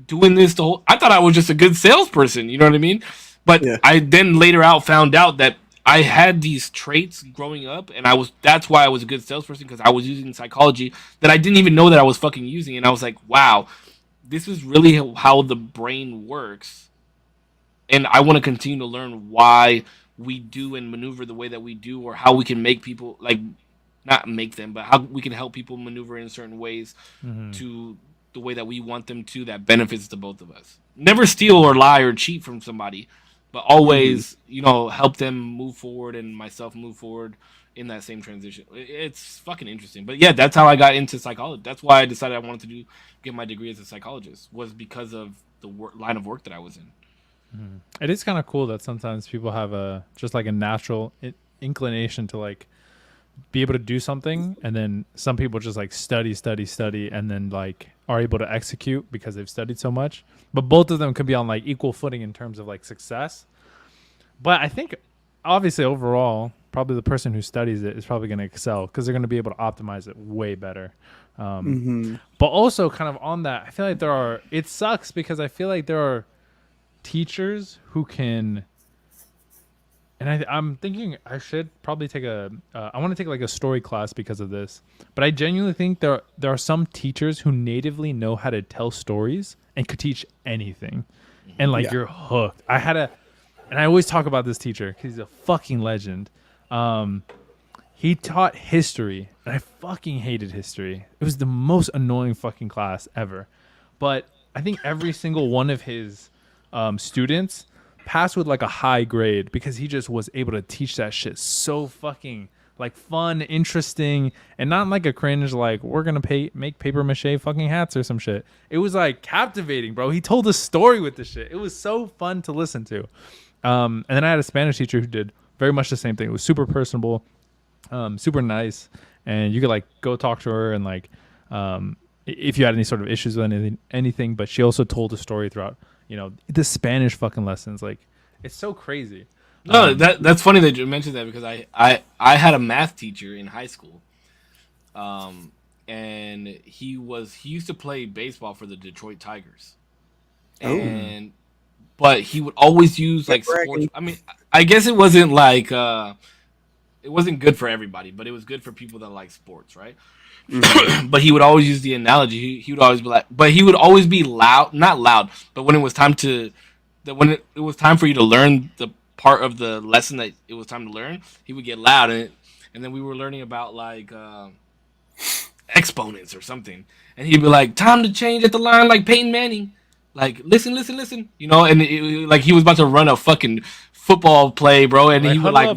doing this the whole. I thought I was just a good salesperson, you know what I mean? But Yeah. I then later found out that I had these traits growing up, and that's why I was a good salesperson, because I was using psychology that I didn't even know that I was fucking using. And I was like, wow, this is really how the brain works. And I want to continue to learn why we do and maneuver the way that we do, or how we can make people, like, not make them, but how we can help people maneuver in certain ways to the way that we want them to, that benefits to both of us. Never steal or lie or cheat from somebody, but always, help them move forward, and myself move forward in that same transition. It's fucking interesting. But yeah, that's how I got into psychology. That's why I decided I wanted to get my degree as a psychologist, was because of the line of work that I was in. It is kind of cool that sometimes people have just like a natural inclination to like be able to do something, and then some people just like study, and then like are able to execute because they've studied so much. But both of them could be on like equal footing in terms of like success. But I think obviously overall probably the person who studies it is probably going to excel because they're going to be able to optimize it way better. But also kind of on that, I feel like it sucks because I feel like there are teachers who can, and I'm thinking I should probably take I want to take like a story class because of this, but I genuinely think there are some teachers who natively know how to tell stories and could teach anything. And like you're hooked. And I always talk about this teacher because he's a fucking legend. He taught history, and I fucking hated history. It was the most annoying fucking class ever. But I think every single one of his students passed with like a high grade because he just was able to teach that shit so fucking like fun, interesting, and not like a cringe like we're gonna make paper mache fucking hats or some shit. It was like captivating, bro. He told a story with the shit. It was so fun to listen to. And then I had a Spanish teacher who did very much the same thing. It was super personable, super nice, and you could like go talk to her and like if you had any sort of issues with anything. But she also told a story throughout, the Spanish fucking lessons. Like it's so crazy. No, that's funny that you mentioned that because I had a math teacher in high school, and he used to play baseball for the Detroit Tigers, but he would always use like sports. I mean, I guess it wasn't like it wasn't good for everybody, but it was good for people that like sports, right? Mm-hmm. But he would always use the analogy. He would always be like, but he would always be loud, not loud, but when it was time when it was time for you to learn the part of the lesson that it was time to learn, he would get loud, and then we were learning about like exponents or something, and he'd be like, "Time to change at the line like Peyton Manning." Like, listen, and like he was about to run a fucking football play, bro, and he would like,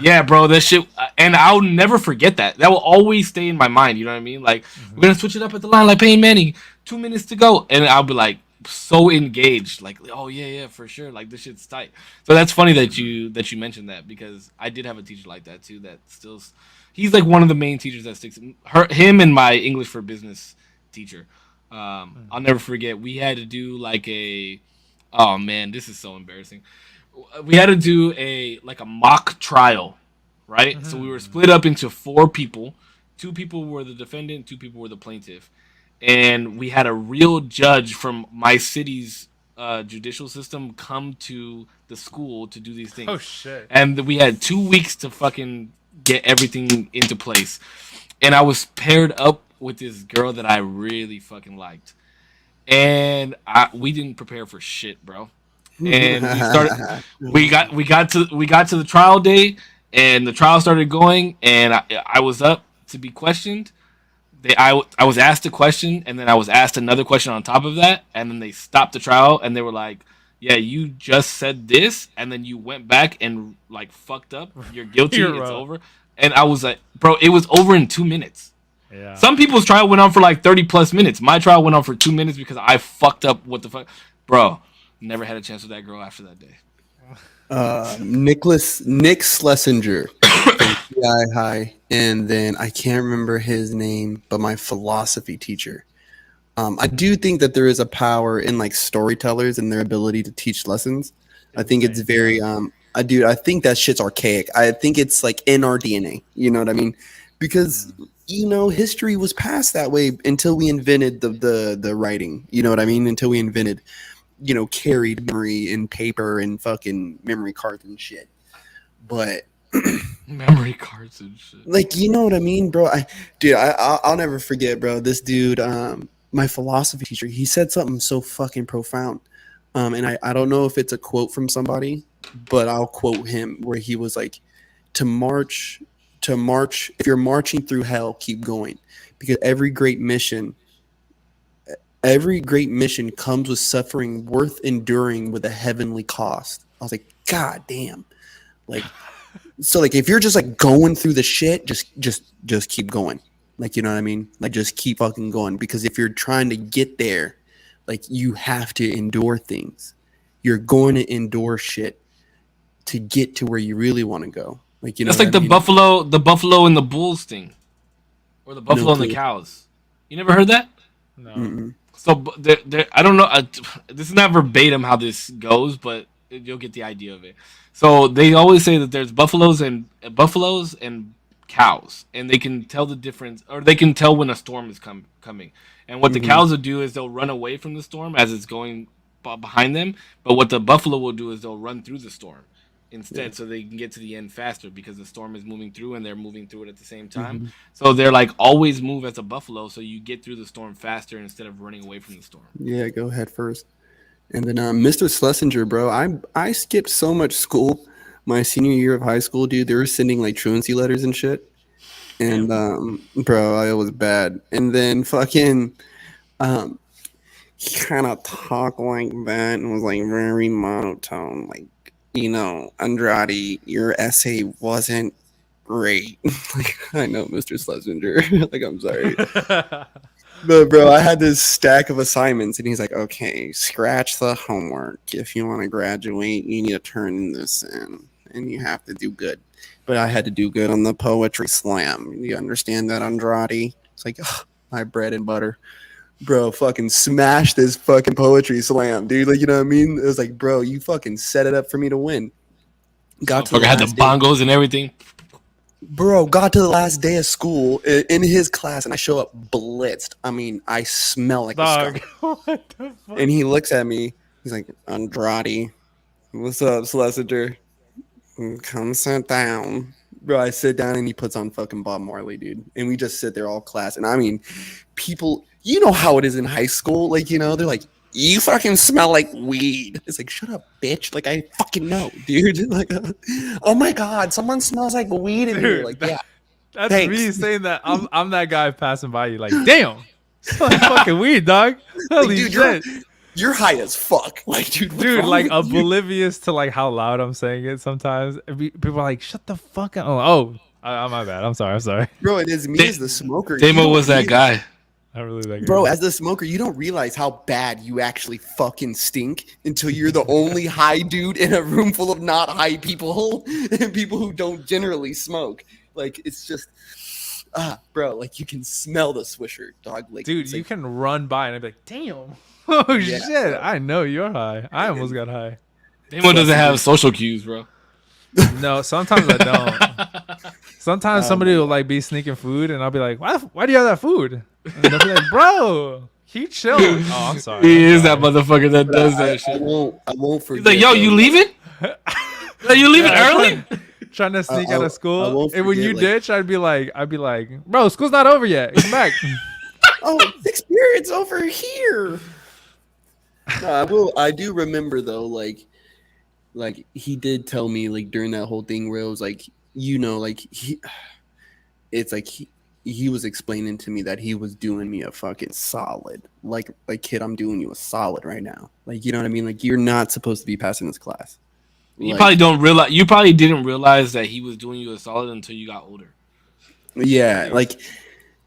yeah, bro, that shit, and I'll never forget that. That will always stay in my mind. You know what I mean? Like, we're gonna switch it up at the line like Peyton Manning. 2 minutes to go, and I'll be like so engaged, like, oh yeah, for sure, like this shit's tight. So that's funny that you mentioned that because I did have a teacher like that too. He's like one of the main teachers that sticks. Him and my English for Business teacher. I'll never forget. We had to do like oh man, this is so embarrassing. We had to do a mock trial, right? So we were split up into 4 people. 2 people were the defendant, 2 people were the plaintiff, and we had a real judge from my city's judicial system come to the school to do these things. Oh shit! And we had 2 weeks to fucking get everything into place, and I was paired up with this girl that I really fucking liked, and we didn't prepare for shit, bro. And we got to the trial day, and the trial started going, and I was up to be questioned. I was asked a question, and then I was asked another question on top of that, and then they stopped the trial, and they were like, "Yeah, you just said this, and then you went back and like fucked up. You're guilty. It's over." And I was like, "Bro, it was over in 2 minutes." Yeah. Some people's trial went on for like 30+ minutes. My trial went on for 2 minutes because I fucked up. What the fuck, bro? Never had a chance with that girl after that day. Nick Schlesinger from CI High, and then I can't remember his name, but my philosophy teacher. I do think that there is a power in like storytellers and their ability to teach lessons. I think it's very I think that shit's archaic. I think it's like in our DNA. You know what I mean? Because history was passed that way until we invented the writing. You know what I mean? Until we invented carried memory in paper and fucking memory cards and shit. But memory cards and shit. Like, you know what I mean, bro? I'll never forget, bro. This dude, my philosophy teacher, he said something so fucking profound. And I don't know if it's a quote from somebody, but I'll quote him where he was like, to march, if you're marching through hell, keep going. Because every great mission comes with suffering worth enduring with a heavenly cost. I was like, God damn. Like, so like if you're just like going through the shit, just keep going. Like, you know what I mean? Like, just keep fucking going. Because if you're trying to get there, like, you have to endure things. You're going to endure shit to get to where you really want to go. Like, that's like the buffalo and the bulls thing, or the buffalo and the cows. You never heard that? No. Mm-mm. So I don't know. This is not verbatim how this goes, but you'll get the idea of it. So they always say that there's buffaloes and cows, and they can tell the difference, or they can tell when a storm is coming. And what the Hmm. cows will do is they'll run away from the storm as it's going behind them. But what the buffalo will do is they'll run through the storm Yeah. instead, so they can get to the end faster because the storm is moving through and they're moving through it at the same time. Hmm. So they're like always move as a buffalo, so you get through the storm faster instead of running away from the storm. Yeah, go ahead first. And then Mr. Schlesinger, bro, I skipped so much school my senior year of high school, dude. They were sending like truancy letters and shit. And Damn. bro, it was bad. And then fucking um he kind of talked like that and was like very monotone, like, Andrade, your essay wasn't great. Like, I know, Mr. Schlesinger. Like, I'm sorry. But bro, I had this stack of assignments, and he's like, "Okay, scratch the homework. If you want to graduate, you need to turn this in, and you have to do good." But I had to do good on the poetry slam. You understand that, Andrade? It's like, ugh, my bread and butter, bro. Fucking smash this fucking poetry slam, dude. Like, you know what I mean? It was like, bro, you fucking set it up for me to win. Got to the Motherfucker had the last day. bongos and everything. Bro, got to the last day of school in his class, and I show up blitzed. I mean, I smell like a Dog. skunk. What the fuck? And he looks at me. He's like, Andrade, what's up, Schlesinger? Come sit down. Bro, I sit down, and he puts on fucking Bob Marley, dude. And we just sit there all class. And I mean, people, you know how it is in high school. Like, they're like, you fucking smell like weed. It's like, shut up, bitch. Like, I fucking know, dude. Like, oh my God, someone smells like weed in here. Dude, Like, yeah. That's Thanks. me saying that I'm that guy passing by you like, damn, smell like fucking weed, dog. Holy dude, shit. You're high as fuck. Like, dude, what's Dude, wrong like with you? oblivious to like how loud I'm saying it sometimes. People are like, shut the fuck up. Oh, my bad. I'm sorry. Bro, it is me as the smoker. You Damo don't was that realize- guy. I really like it. Bro, as the smoker, you don't realize how bad you actually fucking stink until you're the only high dude in a room full of not high people and people who don't generally smoke. Like, it's just, bro, like, you can smell the swisher, dog. Like, Dude, it's you like, can run by and I'd be like, damn. Oh Yeah, shit. bro. I know you're high. I almost got high. Damo doesn't have social cues, bro. No, sometimes I don't. Sometimes somebody will like be sneaking food and I'll be like, why do you have that food? And they'll be like, bro, he chill. Oh, I'm sorry. He I'm is that sorry. motherfucker that does I that shit. won't forget. He's like, yo, you though. leaving? Yo, you leaving Yeah, early? Trying to sneak out I of school. won't And when forget, you like- ditch, I'd be like, bro, school's not over yet. Come back. Oh, experience over here. No, I do remember though, like he did tell me like during that whole thing where it was like, like it's like he was explaining to me that he was doing me a fucking solid. Like kid, I'm doing you a solid right now. Like, you know what I mean? Like, you're not supposed to be passing this class. You Like, probably don't realize. You probably didn't realize that he was doing you a solid until you got older. yeah, like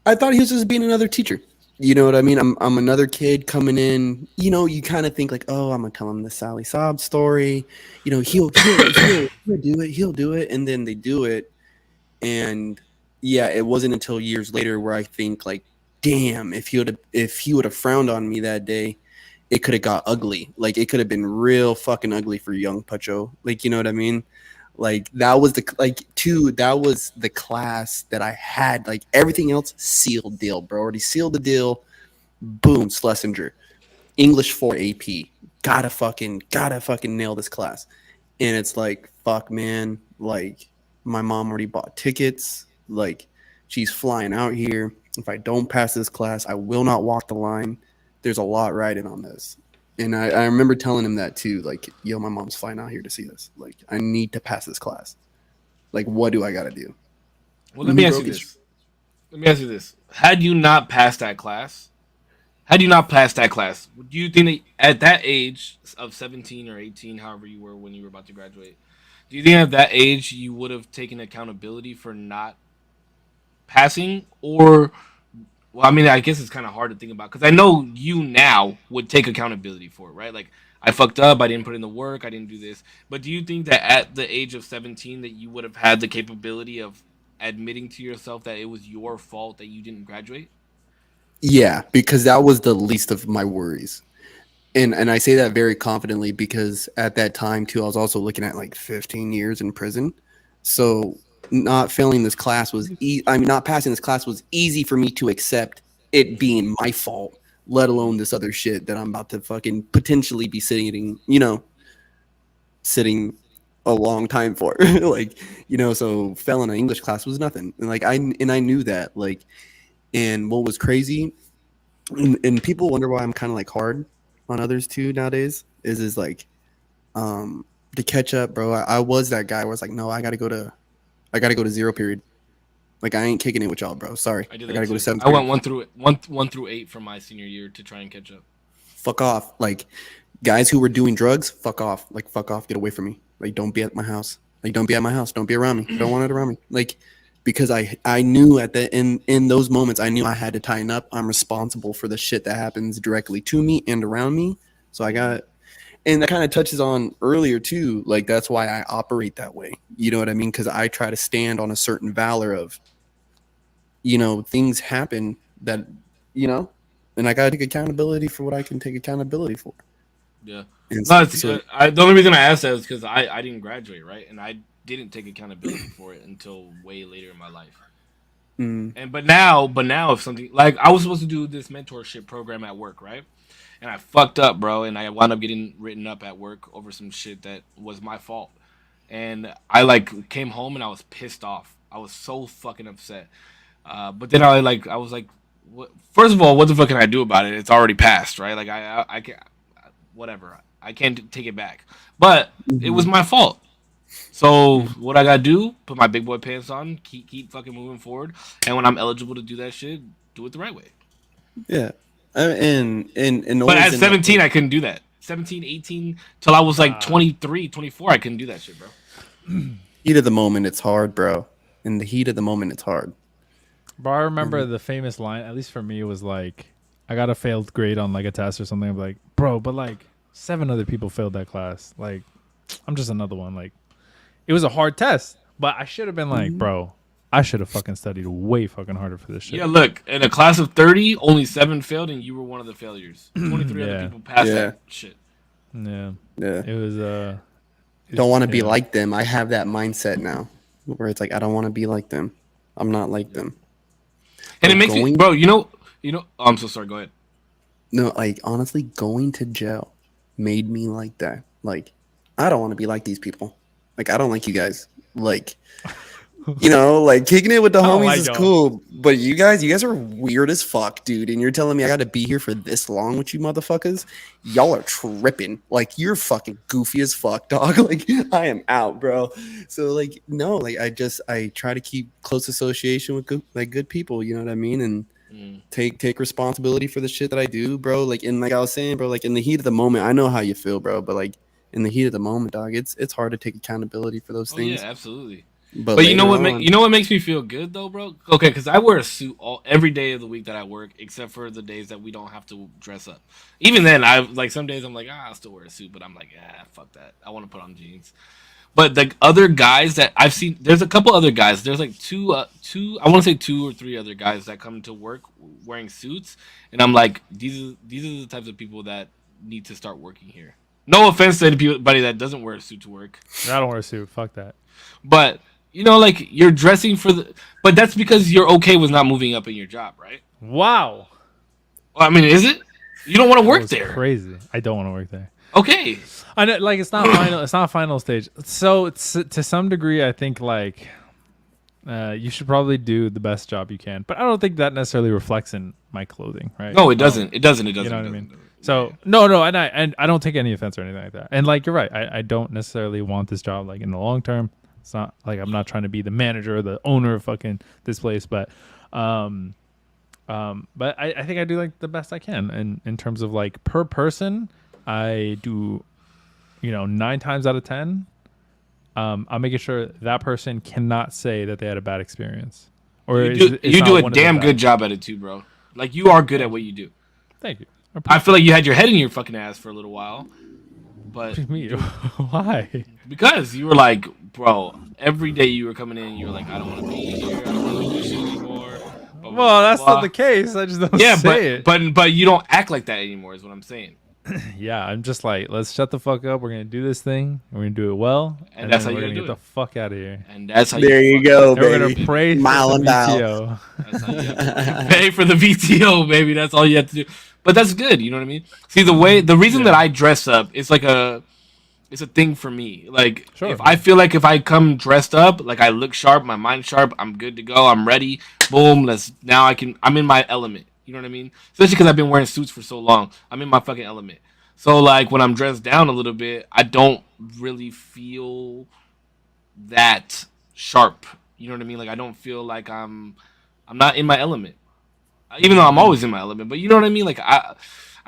I thought he was just being another teacher. You know what I mean? I'm another kid coming in. You kind of think like, oh, I'm gonna tell him the Sally Sob story. He'll do it. He'll do it, and then they do it, and yeah, it wasn't until years later where I think like, damn, if he would have frowned on me that day, it could have got ugly. Like, it could have been real fucking ugly for young Pacho. Like, you know what I mean? Like, that was the class that I had. Like, everything else sealed deal, bro. Already sealed the deal. Boom, Schlesinger. English 4 AP. Gotta fucking nail this class. And it's like, fuck, man. Like, my mom already bought tickets. Like, she's flying out here. If I don't pass this class, I will not walk the line. There's a lot riding on this. And I remember telling him that too. Like, yo, my mom's flying out here to see this. Like, I need to pass this class. Like, what do I got to do? Well, let me ask you this. Had you not passed that class, do you think that at that age of 17 or 18, however you were when you were about to graduate, do you think at that age you would have taken accountability for not passing? Or, well, I mean, I guess it's kind of hard to think about because I know you now would take accountability for it, right? Like, I fucked up, I didn't put in the work, I didn't do this. But do you think that at the age of 17 that you would have had the capability of admitting to yourself that it was your fault that you didn't graduate? Yeah, because that was the least of my worries. And I say that very confidently because at that time too, I was also looking at like 15 years in prison. So not failing this class was I mean, not passing this class was easy for me to accept it being my fault, let alone this other shit that I'm about to fucking potentially be sitting a long time for. Like, so failing an English class was nothing. And like I knew that. Like, and what was crazy, and people wonder why I'm kind of like hard on others too nowadays, is like to catch up, bro. I was that guy where it's like, no, I gotta go to zero period. Like, I ain't kicking it with y'all, bro. Sorry, I I did that gotta go too. to seventh I period. went one through 8 from my senior year to try and catch up. Fuck off. Like, guys who were doing drugs, fuck off. Like, fuck off. Get away from me. Like, don't be at my house. Like, don't be at my house. Don't be around me. Don't want it around me. Like, because I knew in those moments, I knew I had to tighten up. I'm responsible for the shit that happens directly to me and around me. So I got, and that kind of touches on earlier too. Like, that's why I operate that way. You know what I mean? Because I try to stand on a certain valor of, things happen that, and I gotta take accountability for what I can take accountability for. Yeah. And No, so, the only reason I asked that is because I didn't graduate, right? And I didn't take accountability for it until way later in my life. But now if something like I was supposed to do this mentorship program at work, right? And I fucked up, bro, and I wound up getting written up at work over some shit that was my fault. And I like came home and I was pissed off. I was so fucking upset. But then I was like, what, first of all, what the fuck can I do about it? It's already passed, right? Like I can't, whatever. I can't take it back. But it was my fault. So what I gotta do? Put my big boy pants on. Keep fucking moving forward. And when I'm eligible to do that shit, do it the right way. yeah. And But always at 17, I couldn't do that. 17, 18, till I was like 23, 24, I couldn't do that shit, bro. heat of the moment, it's hard, bro. In the heat of the moment, it's hard. Bro, I remember the famous line, at least for me, was like, I got a failed grade on like a test or something. I'm like, bro, but like 7 other people failed that class. Like, I'm just another one. Like, it was a hard test, but I should have been like, bro, I should have fucking studied way fucking harder for this shit. Yeah, look, in a class of 30, only 7 failed, and you were one of the failures. 23 other people passed that shit. Yeah. Yeah. It was Don't want to be like them. I have that mindset now where it's like, I don't want to be like them. I'm not like them. And it makes me, bro, oh, I'm so sorry, go ahead. No, like, honestly, going to jail made me like that. Like, I don't want to be like these people. Like, I don't like you guys. Like, like kicking it with the homies is cool, but you guys are weird as fuck, dude. And you're telling me I got to be here for this long with you motherfuckers? Y'all are tripping. Like, you're fucking goofy as fuck, dog. Like, I am out, bro. So, like, no, like, I try to keep close association with good people. You know what I mean? And take responsibility for the shit that I do, bro. Like, and like I was saying, bro, like in the heat of the moment, I know how you feel, bro. But like in the heat of the moment, dog, it's hard to take accountability for those things. Yeah, absolutely. But you know what? You know what makes me feel good though, bro? Okay, because I wear a suit every day of the week that I work, except for the days that we don't have to dress up. Even then, I like some days I'm like, I'll still wear a suit, but I'm like, fuck that. I want to put on jeans. But the other guys that I've seen, there's a couple other guys. There's like two. I want to say 2 or 3 other guys that come to work wearing suits, and I'm like, these are the types of people that need to start working here. No offense to anybody that doesn't wear a suit to work. I don't wear a suit. Fuck that. But like you're dressing for but that's because you're okay with not moving up in your job, right? Wow. Well, I mean, is it? You don't want to work there. Crazy. I don't want to work there. Okay. I know, like it's not final. It's not final stage. So to some degree, I think like you should probably do the best job you can. But I don't think that necessarily reflects in my clothing, right? No, it doesn't. It doesn't. You know what I mean? So no, and I don't take any offense or anything like that. And like you're right, I don't necessarily want this job like in the long term. It's not like I'm not trying to be the manager or the owner of fucking this place, but I think I do like the best I can. And in terms of like per person, I do, 9 times out of 10, I'm making sure that person cannot say that they had a bad experience. Or you do a damn good job at it too, bro. Like you are good at what you do. Thank you. I feel like you had your head in your fucking ass for a little while, but why? Because you were like, bro, every day you were coming in, you were like, I don't want to be here. I don't want to do shit anymore. Well, that's not the case. I just don't say it. But you don't act like that anymore, is what I'm saying. yeah, I'm just like, let's shut the fuck up. We're gonna do this thing. We're gonna do it well, And that's then how we're you gonna do get the it. fuck out of here. And that's how There you you fucking go, Then we're baby. gonna pray for Mile some and bow. VTO. That's how you have to pay for the VTO, baby. That's all you have to do. But that's good. You know what I mean? See, the reason that I dress up is like it's a thing for me. Like Sure, if I yeah. feel like if I come dressed up, like I look sharp, my mind's sharp, I'm good to go, I'm ready. Boom, I'm in my element. You know what I mean? Especially because I've been wearing suits for so long. I'm in my fucking element. So like when I'm dressed down a little bit, I don't really feel that sharp. You know what I mean? Like I don't feel like I'm not in my element. Even though I'm always in my element, but you know what I mean? Like I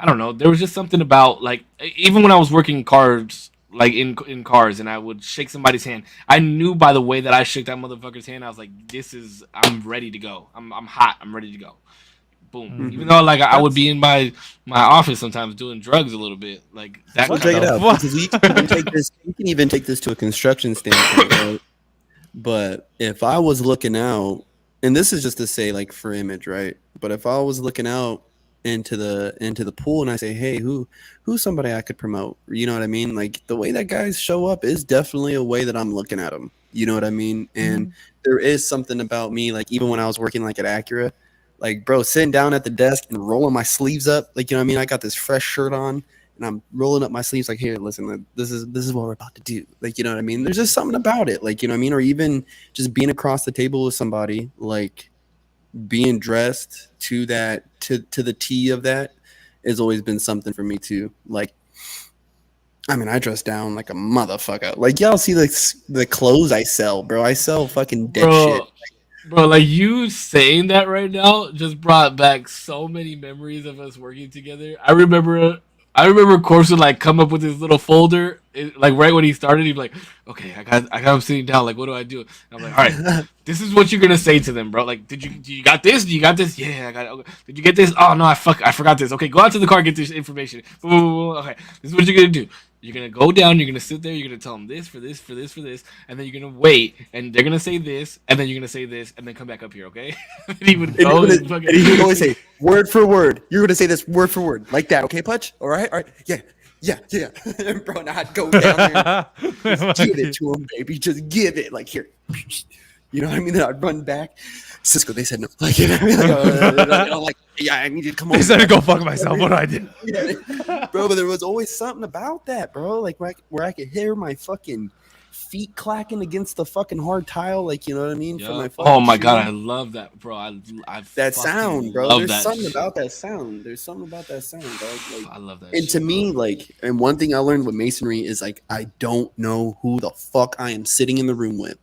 don't know. There was just something about like even when I was working cars, like in cars, and I would shake somebody's hand. I knew by the way that I shook that motherfucker's hand, I was like, I'm ready to go. I'm hot. I'm ready to go. Boom. Even though like I would be in my office sometimes doing drugs a little bit, like that. Well, What check it the out fuck? because you can even take this to a construction standpoint, right? But if I was looking out, and this is just to say like for image, right? But if I was looking out into the pool and I say, hey, who's somebody I could promote? You know what I mean? Like the way that guys show up is definitely a way that I'm looking at them. You know what I mean? And there is something about me, like even when I was working like at Acura, like bro, sitting down at the desk and rolling my sleeves up, like you know what I mean? I got this fresh shirt on and I'm rolling up my sleeves like, here, listen, this is what we're about to do. Like, you know what I mean? There's just something about it, like, you know what I mean? Or even just being across the table with somebody, like being dressed to the T of that has always been something for me too. Like, I mean, I dress down like a motherfucker. Like y'all see the clothes I sell, bro. I sell fucking dead shit. Bro, like you saying that right now just brought back so many memories of us working together. I remember Corpsx would like come up with his little folder, like right when he started. He'd be like, "Okay, I got him sitting down. Like, what do I do?" And I'm like, "All right, this is what you're gonna say to them, bro. Like, do you got this? Do you got this? Yeah, I got it. Okay. Did you get this? Oh no, I forgot this. Okay, go out to the car, get this information. Okay, this is what you're gonna do. You're gonna go down. You're gonna sit there. You're gonna tell them this for this for this for this, and then you're gonna wait, and they're gonna say this, and then you're gonna say this, and then come back up here, okay?" And he would go. And he would always say word for word. You're gonna say this word for word, like that, okay, Putch? All right, yeah. Bro, now I'd go down there, and just give it to him, baby. Just give it, like here. You know what I mean? Then I'd run back. Cisco, they said no. Like, you know what I mean? Like, yeah, I need you to come over. He said to go fuck myself. What do I do? Bro, but there was always something about that, bro. Like where I could hear my fucking feet clacking against the fucking hard tile, like you know what I mean? From my oh my shoe. god, I love that, bro. I That sound, bro. Love There's that something shit. about that sound. There's something about that sound, dog. Like, I love that. and shit, to bro. me, like, and one thing I learned with masonry is like I don't know who the fuck I am sitting in the room with,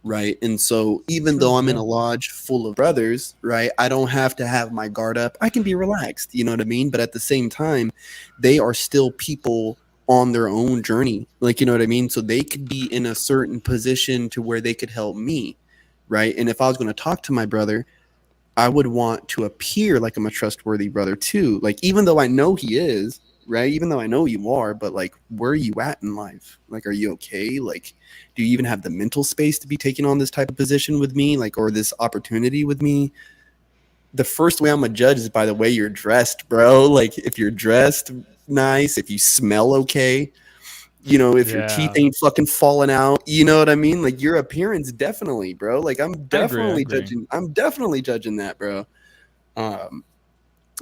right? And so even though I'm in a lodge full of brothers, right, I don't have to have my guard up. I can be relaxed, you know what I mean? But at the same time, they are still people on their own journey, like you know what I mean? So they could be in a certain position to where they could help me, right? And if I was going to talk to my brother, I would want to appear like I'm a trustworthy brother too. Like, even though I know he is, right? Even though I know you are, but like, where are you at in life? Like, are you okay? Like, do you even have the mental space to be taking on this type of position with me? Like, or this opportunity with me? The first way I'm gonna judge is by the way you're dressed, bro. Like, if you're dressed nice, if you smell okay, you know, if your teeth ain't fucking falling out, you know what I mean? Like your appearance, definitely, bro. Like I'm definitely judging. I'm definitely judging that, bro. I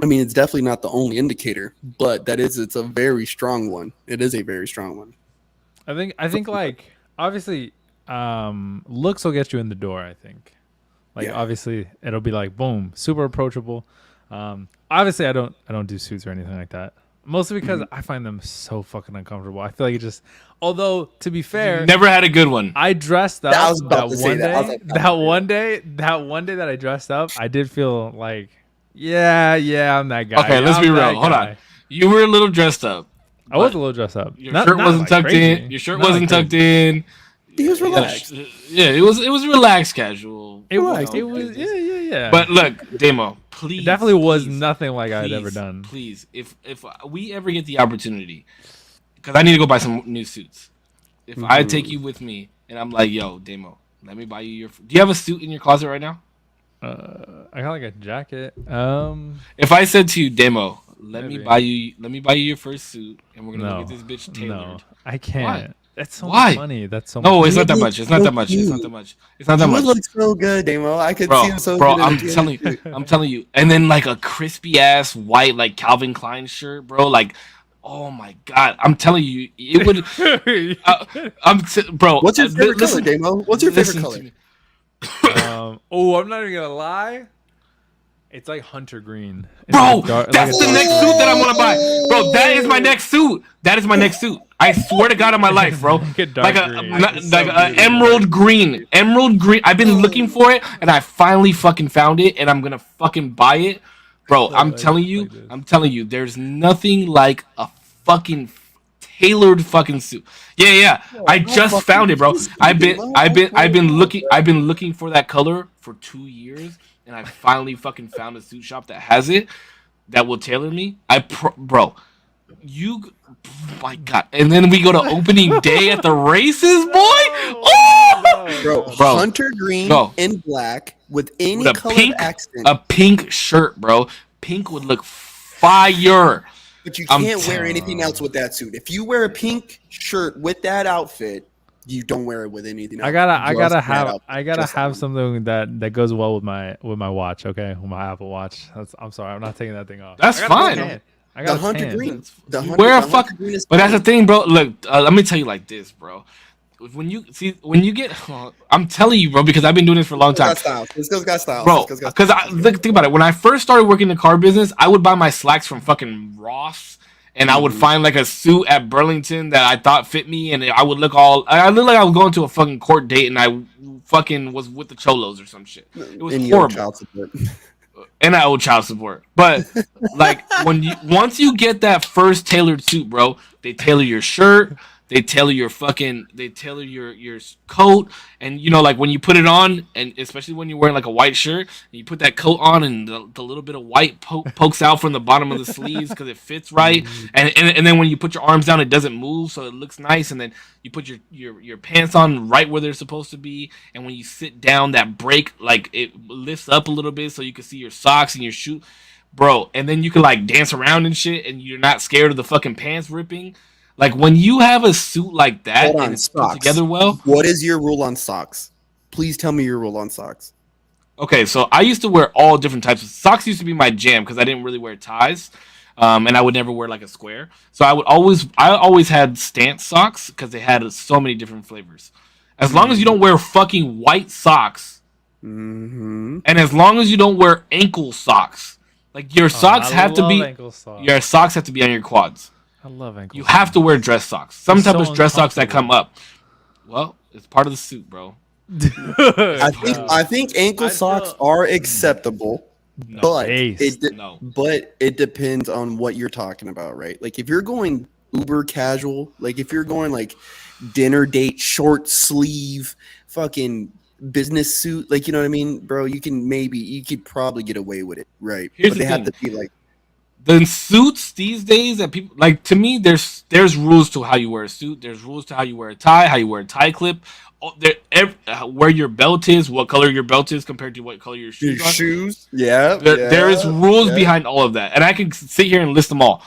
mean, it's definitely not the only indicator, but it's a very strong one. It is a very strong one. I think like obviously, looks will get you in the door. I think, like obviously it'll be like boom, super approachable. Obviously I don't do suits or anything like that. Mostly because I find them so fucking uncomfortable. I feel like it just. Although to be fair, never had a good one. I dressed up that one day. That one day that I dressed up, I did feel like, yeah, I'm that guy. Okay, let's be real. Hold on, you were a little dressed up. I was a little dressed up. Your shirt wasn't tucked in. Your shirt wasn't tucked in. He was relaxed. Yeah, it was relaxed, casual. It was yeah. But look, Demo, please. It definitely was nothing like I had ever done. Please, if we ever get the opportunity, because I need to go buy some new suits. If I take you with me and I'm like, yo, Demo, let me buy you your. Do you have a suit in your closet right now? I got like a jacket. If I said to you, Demo, let me Maybe. buy you. Let me buy you your first suit, and we're gonna No, go get this bitch no, tailored. I can't. That's so Why? much money. That's so No, much. it's You not that look much. It's not so that much. It's not that cute. much. It's not that You would much. look so good, Damo. I could see him so Bro, good in a I'm G&A telling you, suit. I'm telling you. And then like a crispy ass white like Calvin Klein shirt, bro. Like, oh my god, I'm telling you, it would. Bro. What's your favorite color, Listen, Damo? What's your favorite listen color? to me, I'm not even gonna lie. It's like hunter green. It's bro. like dark, That's like the a next dark suit that I green. want to buy, bro. That is my next suit. That is my next suit. I swear to God on my life, bro. Like a dark green. Like a emerald green. Emerald green. I've been looking for it, and I finally fucking found it, and I'm gonna fucking buy it, bro. No, I'm like- telling you. like this. I'm telling you. There's nothing like a fucking tailored fucking suit. Yeah. I just found it, bro. I've been looking for that color for 2 years, and I finally fucking found a suit shop that has it that will tailor me. Bro, you, my god! And then we go to opening day at the races, boy. Oh, Bro, Bro. hunter green Bro. and black with any with a colored pink, accent. a pink shirt, bro. Pink would look fire. But you I'm can't wear anything else with that suit. If you wear a pink shirt with that outfit, you don't wear it with anything else. I gotta Just that have outfit, just that one. something that goes well with my watch. Okay, with my Apple Watch. I'm sorry, I'm not taking that thing off. That's I got a fine. tan. I The got a hunter tan. green. The hunter, Where a the fuck? hunter green is But that's the fine. thing, bro. Look, let me tell you like this, bro. When you get, I'm telling you, bro, because I've been doing this for a long time, Got styles. This girl's got styles. bro. This girl's got Because styles. think about it. When I first started working in the car business, I would buy my slacks from fucking Ross, and I would find like a suit at Burlington that I thought fit me, and I would look I looked like I was going to a fucking court date, and I fucking was with the cholos or some shit. It was And you owe horrible. child support. And I owe child support. But like once you get that first tailored suit, bro, they tailor your shirt, they tailor your coat, and you know, like when you put it on, and especially when you're wearing like a white shirt, and you put that coat on, and the little bit of white pokes out from the bottom of the sleeves because it fits right, and then when you put your arms down, it doesn't move, so it looks nice, and then you put your pants on right where they're supposed to be, and when you sit down, that break like it lifts up a little bit so you can see your socks and your shoe, bro, and then you can like dance around and shit, and you're not scared of the fucking pants ripping. Like when you have a suit like that Hold on, and it's put socks. together well. What is your rule on socks? Please tell me your rule on socks. Okay, so I used to wear all different types of socks. Used to be my jam because I didn't really wear ties, and I would never wear like a square. So I always had stance socks because they had so many different flavors. As long as you don't wear fucking white socks, Mm-hmm. and as long as you don't wear ankle socks, like your socks have to be ankle socks. your socks have to be on your quads. I love ankle. You have to wear dress socks. Some It's type so of dress socks that come uncomfortable. up. Well, it's part of the suit, bro. I think ankle socks are acceptable, No. but Based. No. but it depends on what you're talking about, right? Like if you're going uber casual, like if you're going like dinner date, short sleeve, fucking business suit, like you know what I mean, bro. You could probably get away with it, right? Here's but the they have thing. to be like, The suits these days that people like, to me, there's rules to how you wear a suit. There's rules to how you wear a tie, how you wear a tie clip, where your belt is, what color your belt is compared to what color your shoes your are. shoes. Yeah, There is rules behind all of that, and I can sit here and list them all.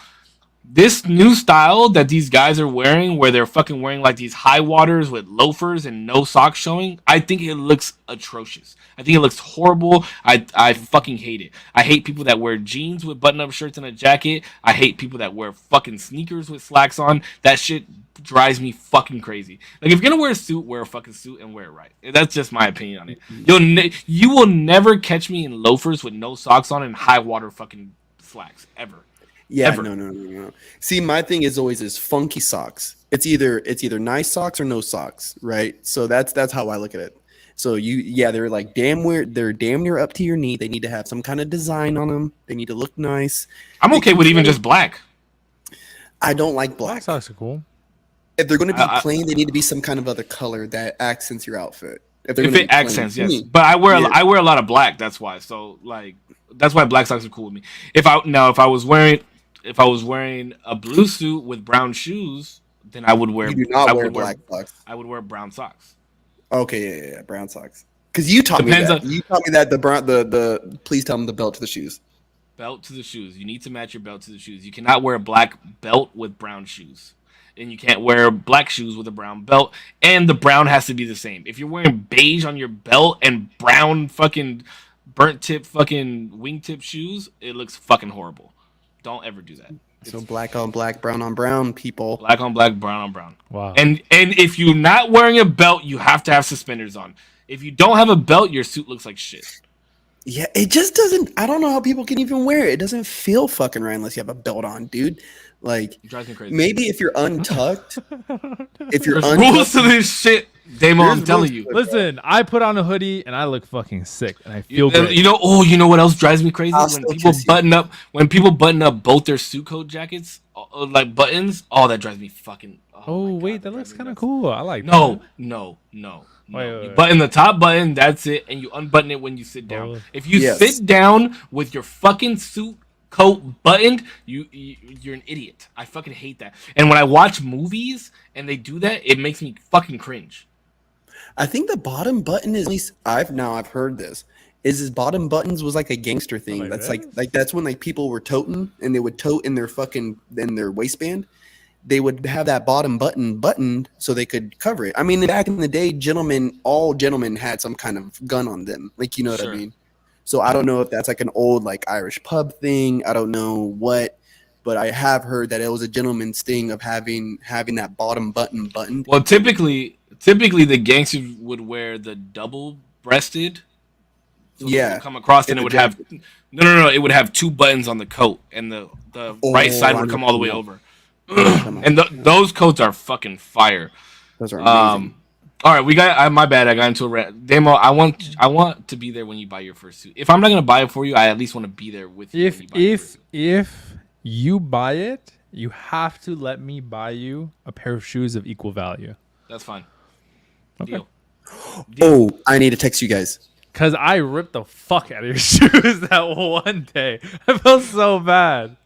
This new style that these guys are wearing, where they're fucking wearing like these high waters with loafers and no socks showing, I think it looks atrocious. I think it looks horrible. I fucking hate it. I hate people that wear jeans with button-up shirts and a jacket. I hate people that wear fucking sneakers with slacks on. That shit drives me fucking crazy. Like if you're gonna wear a suit, wear a fucking suit and wear it right. That's just my opinion on it. You will never catch me in loafers with no socks on and high water fucking slacks ever. Yeah, Ever. no. See, my thing is always funky socks. It's either nice socks or no socks, right? So that's how I look at it. So they're like damn near up to your knee. They need to have some kind of design on them. They need to look nice. I'm okay with even just black. I don't like Black black. socks are cool. If they're going to be I- plain, they need to be some kind of other color that accents your outfit. If it accents, yes. But I wear a lot of black. That's why. So like that's why black socks are cool with me. If I was wearing a blue suit with brown shoes, then I would wear. You do not I wear would black socks. I would wear brown socks. Okay, yeah, brown socks. Because you taught me Depends that. on- You taught me that the please tell them the belt to the shoes. Belt to the shoes. You need to match your belt to the shoes. You cannot wear a black belt with brown shoes. And you can't wear black shoes with a brown belt. And the brown has to be the same. If you're wearing beige on your belt and brown fucking burnt tip fucking wingtip shoes, it looks fucking horrible. Don't ever do that. So black on black, brown on brown, people. Black on black, brown on brown. Wow. And if you're not wearing a belt, you have to have suspenders on. If you don't have a belt, your suit looks like shit. Yeah, it just doesn't. I don't know how people can even wear it. It doesn't feel fucking right unless you have a belt on, dude. Like, It drives me crazy. maybe if you're untucked, if you're There's rules to untucked, this shit, Damo. I'm There's telling rules you. to it. Listen, I put on a hoodie and I look fucking sick and I feel great. You know what else drives me crazy? I'll When still people kiss you. button up both their suit coat jackets, like buttons. Oh, that drives me fucking. Oh, my God, wait, that looks drives me kind of nuts. cool. I like No. Wait, You button the top button, that's it, and you unbutton it when you sit down. Oh. If you Yes. sit down with your fucking suit coat buttoned, you're an idiot. I fucking hate that. And when I watch movies and they do that, it makes me fucking cringe. I think the bottom button is, at least I've heard this. Is his bottom buttons was like a gangster thing. like That's this? like that's when like people were toting and they would tote in their waistband. They would have that bottom button buttoned so they could cover it. I mean, back in the day, all gentlemen had some kind of gun on them. Like, you know what Sure. I mean? So I don't know if that's like an old like Irish pub thing. I don't know what, but I have heard that it was a gentleman's thing of having that bottom button buttoned. Well, typically the gangsters would wear the double-breasted. So Yeah. it would come across and In it the would have no. It would have two buttons on the coat, and the right side I would know come all the what way you over. Come on. And those coats are fucking fire. Those are amazing. All right, we got. My bad. I got into a rant. Demo, I want to be there when you buy your first suit. If I'm not gonna buy it for you, I at least want to be there with you. If when you buy your first suit. if you buy it, you have to let me buy you a pair of shoes of equal value. That's fine. Okay. Deal. Oh, I need to text you guys. Cause I ripped the fuck out of your shoes that one day. I felt so bad.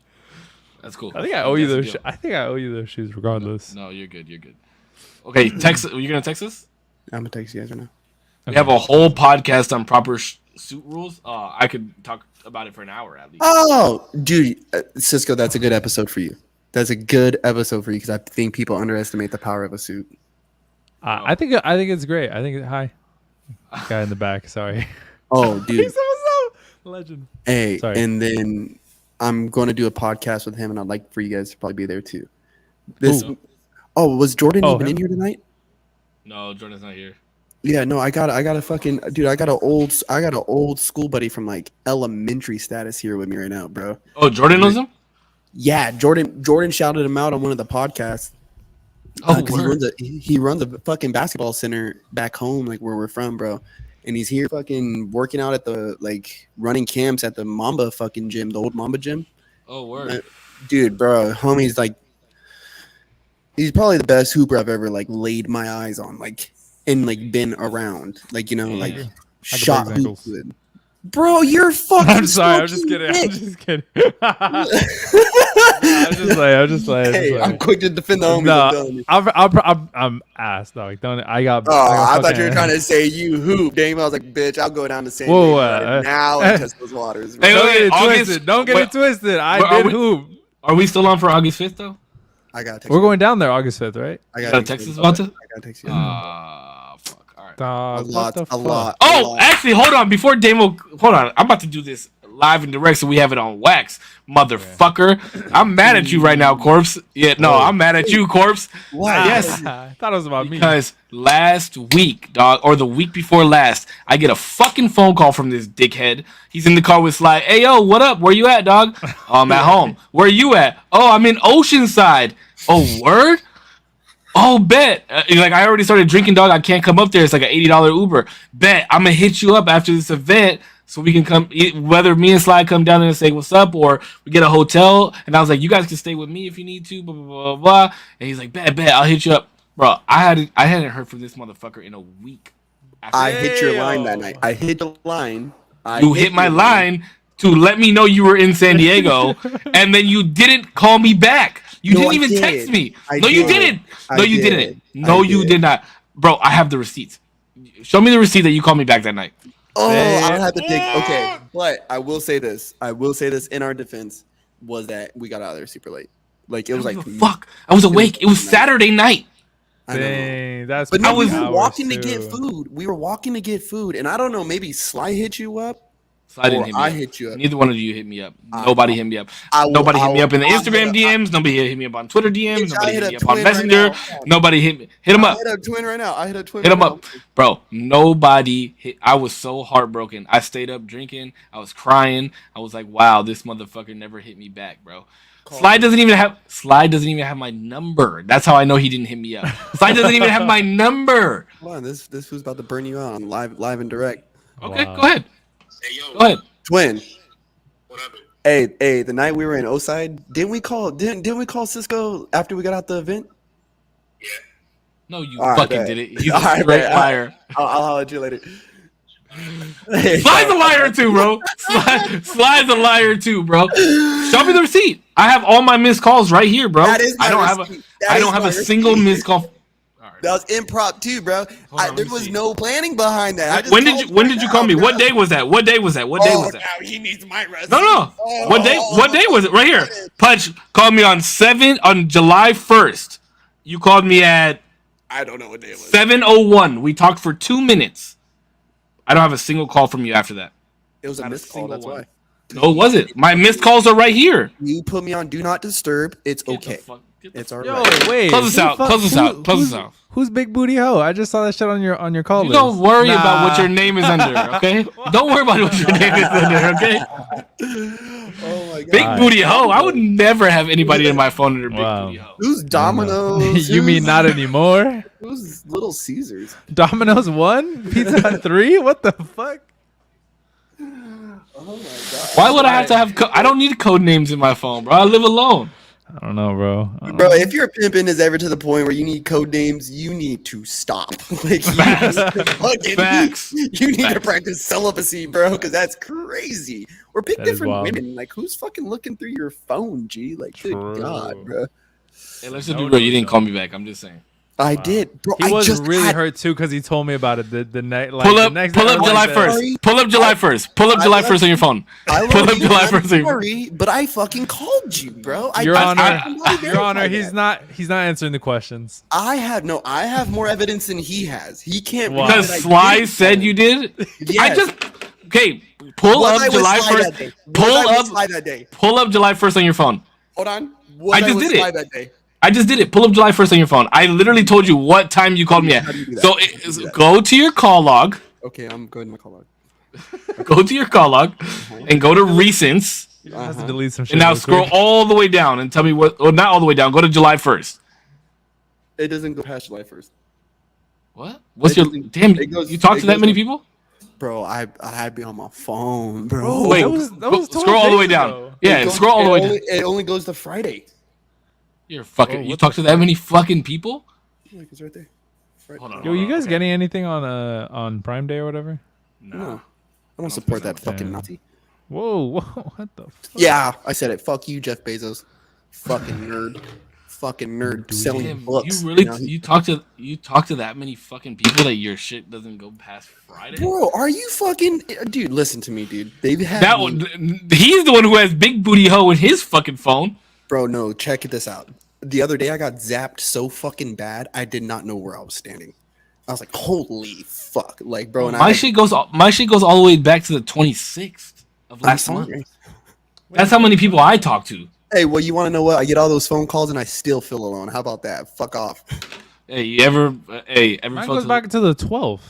That's cool. I think I owe you That's those. a deal. I think I owe you those shoes regardless. No, you're good. You're good. Okay, text. Are you gonna text us? I'm gonna text you guys right now. We have a whole podcast on proper suit rules. I could talk about it for an hour at least. Oh, dude, Cisco, that's a good episode for you. That's a good episode for you because I think people underestimate the power of a suit. I think it's great. I think hi, guy in the back. Sorry. Oh, dude. What's up? Legend. Hey, Sorry. and then I'm going to do a podcast with him, and I'd like for you guys to probably be there too. This. Ooh. Oh, was Jordan Oh, even him? in here tonight? No, Jordan's not here. Yeah, no, I got a fucking dude. I got an old school buddy from like elementary status here with me right now, bro. Oh, Jordan knows him. Yeah, Jordan shouted him out on one of the podcasts. Oh, 'Cause word. he runs a fucking basketball center back home, like where we're from, bro. And he's here fucking working out at the like running camps at the Mamba fucking gym, the old Mamba gym. Oh, word. Dude, bro, homie's like, he's probably the best hooper I've ever like laid my eyes on, like, and like been around, like, you know, like I could shot break his hoops ankles. with. Bro, you're fucking. I'm sorry. I'm just smoking kidding. I'm dick. just kidding. I'm just playing. Hey, I'm quick to defend the homies. I'm telling No, you. I'm ass, dog. Don't I got? Oh, I thought you were fucking- trying to say you hoop, Dame. I was like, bitch, I'll go down to San Whoa, Diego right now and test those waters. Hey, Don't wait, get it August- twisted. Don't get wait, it twisted. where I are did we? hoop. Are we still on for August 5th though? I gotta text We're you. going down there August 5th, right? I Got gotta a text text us about to? I gotta text you. Fuck. All right. Dog, a lot, what the a lot. fuck? Oh, actually, hold on. Before Damo, hold on. I'm about to do this live and direct, so we have it on wax, motherfucker. I'm mad at you right now, Corpse. Yeah, no, I'm mad at you, Corpse. Why? Yes, I thought it was about me. because last week, dog, or the week before last, I get a fucking phone call from this dickhead. He's in the car with Sly. Hey, yo, what up? Where you at, dog? Oh, I'm at home. Where you at? Oh, I'm in Oceanside. Oh, word? Oh, bet. Like, I already started drinking, dog. I can't come up there. It's like an $80 Uber. Bet. I'm going to hit you up after this event so we can come, whether me and Sly come down there and say what's up, or we get a hotel. And I was like, you guys can stay with me if you need to, blah, blah, blah, blah. And he's like, bet, I'll hit you up. Bro, I hadn't heard from this motherfucker in a week. I hit your line that night. I hit the line. You hit my your line to let me know you were in San Diego, and then you didn't call me back. You No, didn't I even did. text me. I No, you did. didn't. I No, you did. didn't. No, I you did. did not. Bro, I have the receipts. Show me the receipt that you called me back that night. Oh, I don't have to take. Okay, But I will say this. In our defense was that we got out of there super late. Like it was like fuck. I was awake. It was Saturday night. I know. Dang, that's. But no, we were hours walking to too. get food. We were walking to get food, and I don't know. Maybe Sly hit you up. So I didn't hit me I up. hit you up. Neither one of you hit me up. Nobody hit me up. Nobody hit me up in the Instagram DMs. Nobody hit me up on Twitter DMs. Nobody hit me up on twin Messenger. right now. Nobody hit me. Hit him up. I hit a twin right now. Hit him up, bro. Nobody hit. I was so heartbroken. I stayed up drinking. I was crying. I was like, wow, this motherfucker never hit me back, bro. Sly doesn't even have my number. That's how I know he didn't hit me up. Sly doesn't even have my number. Hold on, this who's about to burn you out on live and direct. Okay, Wow. go ahead. Hey, yo. Go ahead. Twin. What happened? Hey, the night we were in Oside, didn't we call Cisco after we got out the event? Yeah. No, you All right, fucking bet. did it. He's All a right, straight bet. liar. I'll holler at you later. Sly's a liar too, bro. Sly's a liar too, bro. Show me the receipt. I have all my missed calls right here, bro. That is my I don't receipt. have a single missed call. All right. That was impromptu, bro. on, There let me was see. no planning behind that. I just When did called you call me? bro. What day was that? What day was that? Now he needs my receipt. No. What day was it? Right here. Punch called me on July 1st. You called me at I don't know what day it was. 7:01. We talked for 2 minutes. I don't have a single call from you after that. It was a Not a missed call. single That's one. why. No, it wasn't. My missed calls are right here. You put me on Do Not Disturb. It's Get the okay. fuck- get the It's fuck- all Yo, right. wait. Close this who out. fuck- Close this who- out. Close who's- this out. Who's Big Booty Ho? I just saw that shit on your call You list. don't worry about what Nah. your name is under, okay? Don't worry about what your name is under, okay? Oh my god. Big Alright. Booty Ho. I would never have anybody in my phone under Big Wow. Booty Ho. Who's Domino's? You mean not anymore? Who's Little Caesars? Domino's 1? Pizza Hut 3? What the fuck? Oh my god. Why would I have to have? I don't need code names in my phone, bro. I live alone. I don't know, bro. I don't Bro, know. if your pimping is ever to the point where you need code names, you need to stop. Like, Facts. Facts. You need to Facts. practice celibacy, bro, because that's crazy. Or pick That is different wild. women. Like, who's fucking looking through your phone, G? Like, True. good God, bro. Hey, let's just be real. You didn't call me back. I'm just saying. I did, bro. He I was just really had, hurt too because he told me about it the night. Like, Pull the up next day I was July like, 1st. Pull up July 1st. Pull up I July love 1st on your phone. I Pull love up you, July I'm 1st on your phone. sorry, but I fucking called you, bro. Your Honor, I Your Honor, verified he's that. not answering the questions. I have more evidence than he has. He can't Wow. prove Because that I Sly did said call you him. did. Yes. Okay. Pull Was I up with July Sly that day? 1st. Was Pull I with up. Sly that day? Pull up July 1st on your phone. Hold on. Was I just with did Sly it. that day? I just did it. Pull up July 1st on your phone. I literally told you what time you called me at. How do you do that? So How do you do that? go to your call log. Okay, I'm going to my call log. Go to your call log and go to recents. He has to delete some shit. And now real scroll quick. all the way down and tell me what. Or not all the way down. Go to July 1st. It doesn't go past July 1st. What? What's It your goes- damn? it goes- You talk it to that goes- many people? Bro, I had to be on my phone, bro. Bro, Wait, that was 12 scroll all the way days down. ago. Yeah, It goes- scroll all the way it down. only- It only goes to Friday. You're fucking. Bro, You what talk the to that many fucking people? Like, it's right there. Friday. Hold on. Yo, you guys getting anything on Prime Day or whatever? No. I don't support that fucking Damn. Nazi. Whoa, what the fuck? Yeah, I said it. Fuck you, Jeff Bezos. Fucking nerd. Fucking nerd selling Damn, books. you really know? you talk to that many fucking people that your shit doesn't go past Friday? Bro, are you fucking dude? Listen to me, dude. They've had That me- one, he's the one who has Big Booty Ho in his fucking phone. Bro, no, check this out. The other day I got zapped so fucking bad, I did not know where I was standing. I was like, holy fuck. Like, bro, and My shit goes all the way back to the 26th of last I'm month. sorry. That's how many people I talk to. Hey, well, you want to know what? I get all those phone calls and I still feel alone. How about that? Fuck off. Hey, you ever Mine felt goes back to the 12th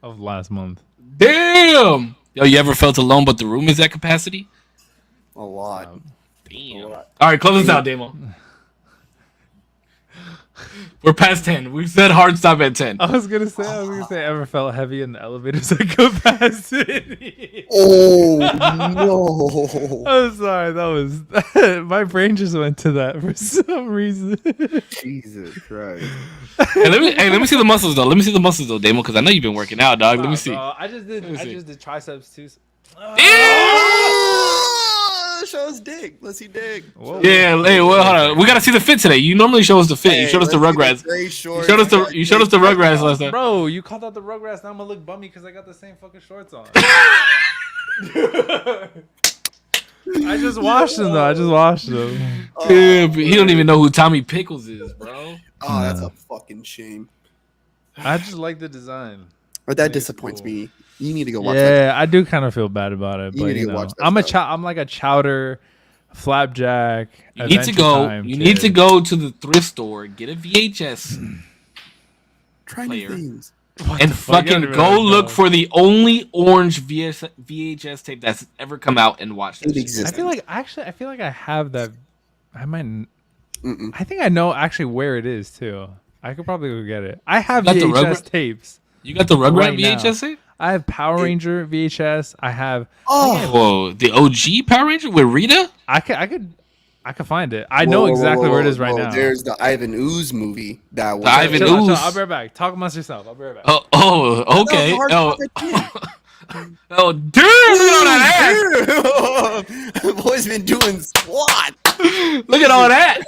of last month. Damn. Yo, you ever felt alone but the room is at capacity? A lot. Damn. A lot. All right, close this out, Damo. We're past 10. We said hard stop at 10. I was gonna say, ever felt heavy in the elevators at capacity? Oh, no. I'm sorry, that was my brain just went to that for some reason. Jesus Christ. Hey, let me see the muscles though. Let me see the muscles though, Damo, because I know you've been working out, dog. Let me see. Bro, I just me see. did triceps too. Show us dig. Let's see dig. Whoa. Yeah, hey, well, hold on. We gotta see the fit today. You normally show us the fit. You showed us the Rugrats. You showed us the Rugrats last time. Bro, you called out the Rugrats. Now I'm gonna look bummy because I got the same fucking shorts on. I just watched them though. I just watched them. Yeah, but he don't even know who Tommy Pickles is, bro. Oh, that's No. a fucking shame. I just like the design. But that It's disappoints cool. me. You need to go watch that. Yeah, I do kind of feel bad about it, You but need to you go know, watch that I'm a stuff. I'm like a chowder, flapjack. You need to Adventure go. Time You need to kid. go to the thrift store, get a VHS, Try new player. things. What and the fuck? You don't fucking even go know. look for the only orange VHS tape that's ever come out and watch that It shit. exists. I feel like I have that. I might. Mm-mm. I think I know actually where it is too. I could probably go get it. I have You got the VHS Rugrat- tapes. You got the Rugrat Right now. VHS tape? I have Power Ranger VHS. I have. Oh, Whoa, the OG Power Ranger with Rita? I could find it. I know exactly where it is right now. There's the Ivan Ooze movie. That was Ivan Chill out, Ooze. I'll be right back. Talk amongst yourself. I'll be right back. Oh, okay. That was Oh, damn! Look at all that ass! The boy's been doing squat. Look at all that,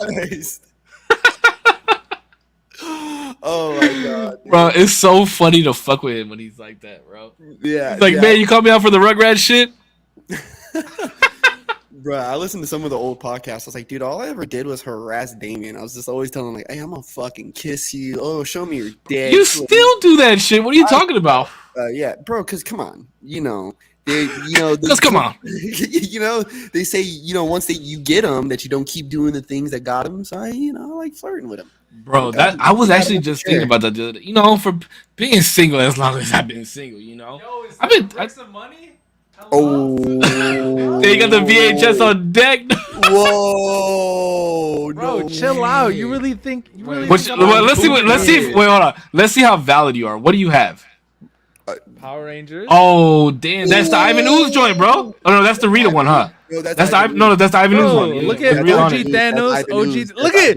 Oh my god, bro! It's so funny to fuck with him when he's like that, bro. yeah. He's like, yeah. man, you called me out for the Rugrats shit. Bro, I listened to some of the old podcasts. I was like, dude, all I ever did was harass Damien. I was just always telling him, like, hey, I'm gonna fucking kiss you. Oh, show me your dick. You still do that shit? What are you talking about? Yeah, bro, because come on. They, Just come on. They say, once you get them, that you don't keep doing the things that got them. So I like flirting with them. Bro, that I was actually just thinking about that the other day. For being single as long as I've been single, I've been. some money. Oh, They got the VHS on deck. Whoa, Bro, no chill way. out. You really think? You really Which, think well, let's see. Wait, hold on. Let's see how valid you are. What do you have? Power Rangers? Oh, damn, that's the Ivan Ooze joint, bro. Oh no, that's the Rita one, huh? No, That's the Ivan Ooze Bro, one. Yeah. look With at Rita on OG it. Thanos. Look at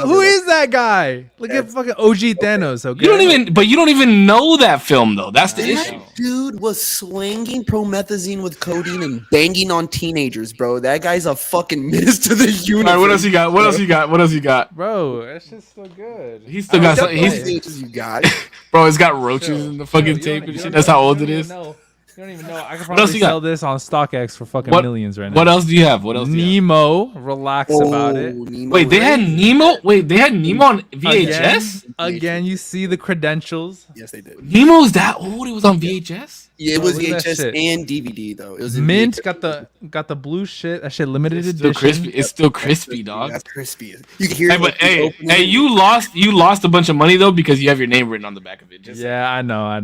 who is that guy? Look at fucking OG Thanos. Okay, You don't even know that film though. That's the issue. That dude was swinging promethazine with codeine and banging on teenagers, bro. That guy's a fucking menace to the universe. All right, what else you got? What else you got? Bro, that's just so good. He's still got something. You got. Bro, it's got roaches in the fucking tape and shit. That's how old it is. You don't even know. I could What else probably you got? sell this on StockX for fucking What- millions right now. What else do you have? What else? Do you have? Nemo, relax about it. Nemo Wait, they had Rain? Nemo. Wait, they had Nemo on VHS. Again, you see the credentials. Yes, they did. Nemo's that old? It was on VHS. Yeah, it Bro, was look at that VHS shit. and DVD though. It was in Mint VHS. got the blue shit. That shit limited It's still edition. crispy. It's still crispy, dog. That's crispy. You can hear Hey, it. but like, the hey, opening. you lost a bunch of money though because you have your name written on the back of it. Just Yeah, I know.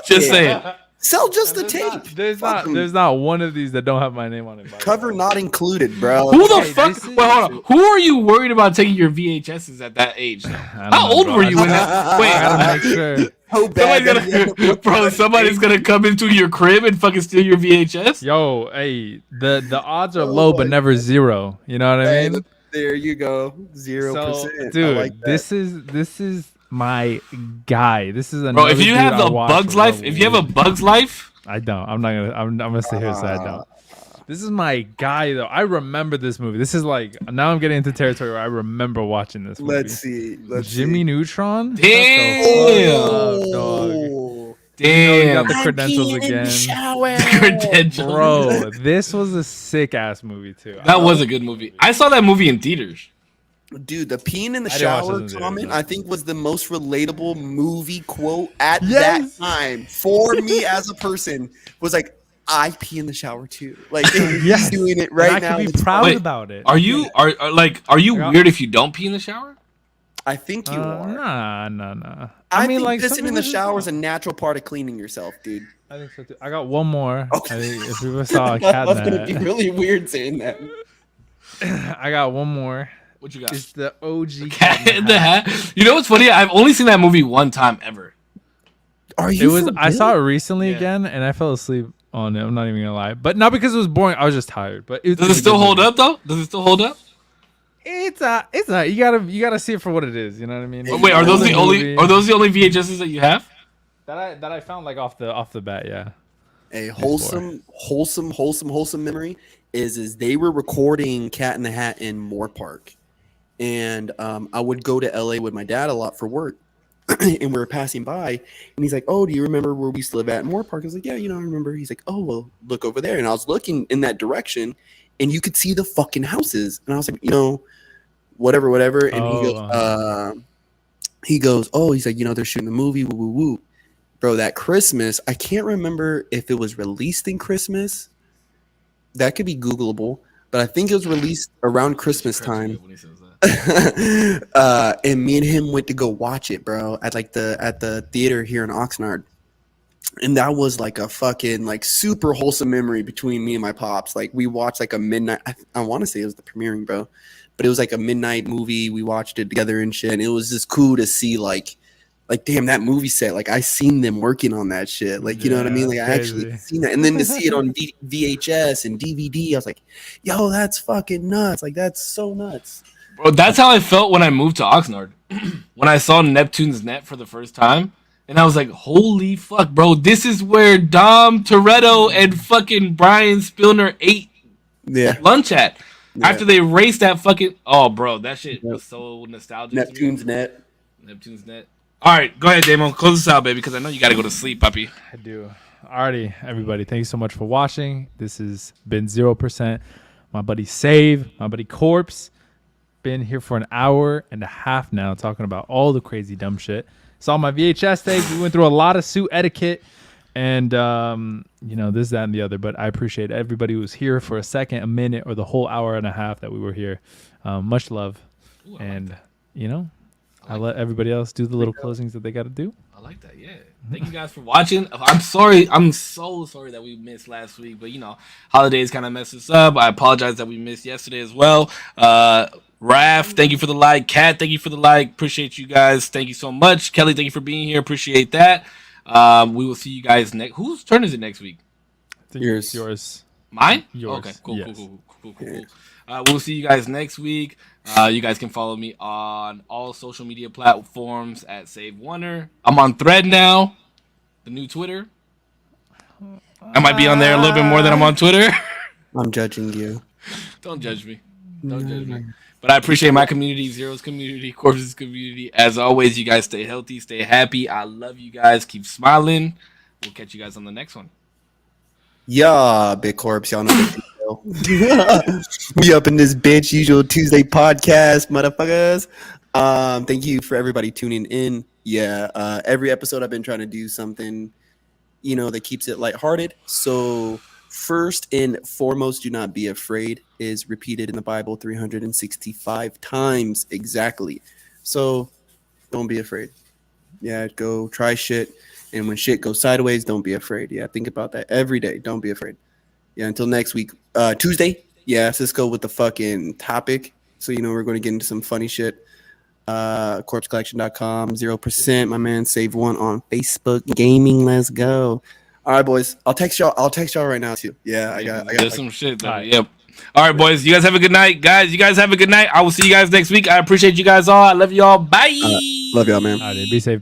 just Yeah. saying. Sell just the tape. There's not one of these that don't have my name on it. by the Cover way. not included, bro. Who the Hey, fuck? this is- Wait, hold on. Who are you worried about taking your VHSs at that age? Though? I don't How know, old bro. were you when I that? Wait, gotta make sure. So bad. somebody's gonna come into your crib and fucking steal your VHS. Yo, hey, the odds are low but never zero. You know what I Hey, mean? there you go. 0%. So, I dude, like that. this is my guy. This is Bro, another if you dude have I the watch Bugs for Life, a if you have a week. Bugs Life, I don't. I'm gonna sit here and say I don't. This is my guy though. I remember this movie. This is like now I'm getting into territory where I remember watching this movie. Let's see. Jimmy Neutron. Damn. Shut the fuck up, dog. Oh. You damn, got the credentials again, credentials. bro. This was a sick ass movie too. That was a good movie. I saw that movie in theaters. Dude, the peeing in the I didn't watch shower this in comment, theaters, I think, was the most relatable movie quote at Yes. that time for me as a person. Was like, I pee in the shower too. Like, Yes. he's doing it And right I now. can be It's proud fine. about it. Are you Yeah. weird if you don't pee in the shower? I think you are. Nah. I mean, think like pissing in the some shower is people a natural part of cleaning yourself, dude. I think so too. I got one more. Okay. I think if you ever saw a cat That's gonna be net, really weird saying that. I got one more. What you got? It's the OG Cat in the Hat. You know what's funny? I've only seen that movie one time ever. Are It you? was. for I saw it real? recently Yeah. again, and I fell asleep on it. I'm not even gonna lie, but not because it was boring. I was just tired. But Does it still hold up though? Does it still hold up? It's you gotta see it for what it is. You know what I mean? Wait, are those It's the a only movie VHSs that you have? that I found like off the bat? Yeah. A wholesome memory is they were recording Cat in the Hat in Moore Park, and I would go to LA with my dad a lot for work, and we were passing by, and he's like, "Oh, do you remember where we used to live at Moore Park?" I was like, "Yeah, I remember." He's like, "Oh, well, look over there." And I was looking in that direction, and you could see the fucking houses. And I was like, whatever. And he goes, "Oh," he's like, "they're shooting the movie, woo, woo, woo." Bro, that Christmas, I can't remember if it was released in Christmas. That could be Googleable, but I think it was released around Christmas time. And me and him went to go watch it, bro, at the theater here in Oxnard. And that was like a fucking like super wholesome memory between me and my pops. Like we watched like a midnight. I want to say it was the premiering, bro, but it was like a midnight movie. We watched it together and shit. And it was just cool to see like damn, that movie set. Like I seen them working on that shit. Like you know what I mean? Like I actually seen that, and then to see it on VHS and DVD, I was like, yo, that's fucking nuts. Like that's so nuts. Bro, that's how I felt when I moved to Oxnard. When I saw Neptune's Net for the first time. And I was like, holy fuck, bro. This is where Dom Toretto and fucking Brian Spilner ate lunch at. Yeah. After they raced that fucking... Oh, bro, that shit was so nostalgic. Neptune's Net. All right, go ahead, Damon. Close this out, baby, because I know you got to go to sleep, puppy. I do. Alrighty, everybody. Thank you so much for watching. This has been 0%. My buddy Save, my buddy Korpsx. Been here for an hour and a half now talking about all the crazy dumb shit. Saw my VHS tapes. We went through a lot of suit etiquette and, this, that, and the other. But I appreciate everybody who was here for a second, a minute, or the whole hour and a half that we were here. Much love. Ooh, and, I let everybody else do the little closings that they got to do. I like that, yeah. Thank you guys for watching. I'm sorry. I'm so sorry that we missed last week. But, holidays kind of messed us up. I apologize that we missed yesterday as well. Raph, thank you for the like. Kat, thank you for the like. Appreciate you guys. Thank you so much. Kelly, thank you for being here. Appreciate that. We will see you guys next. Whose turn is it next week? Yours. Mine? Yours. Okay, cool, yes. cool. We'll see you guys next week. You guys can follow me on all social media platforms at Save Wonder. I'm on Thread now, the new Twitter. I might be on there a little bit more than I'm on Twitter. I'm judging you. Don't judge me. But I appreciate my community, Zero's community, Korpsx's community. As always, you guys stay healthy, stay happy. I love you guys. Keep smiling. We'll catch you guys on the next one. Yeah, Big Korpsx. Y'all know the deal. We up in this bitch. Usual Tuesday podcast, motherfuckers. Thank you for everybody tuning in. Yeah, every episode I've been trying to do something, that keeps it lighthearted. So first and foremost, do not be afraid is repeated in the Bible 365 times exactly. So don't be afraid. Yeah, go try shit. And when shit goes sideways, don't be afraid. Yeah, think about that every day. Don't be afraid. Yeah, until next week. Tuesday, yeah, let's go with the fucking topic. So, we're going to get into some funny shit. Korpscollection.com, 0%. My man, Save One on Facebook Gaming. Let's go. All right, boys. I'll text y'all right now too. Yeah, I got There's some shit though. Yep. All right, boys. You guys have a good night, guys. You guys have a good night. I will see you guys next week. I appreciate you guys all. I love you all. Bye. Love y'all, man. All right, be safe.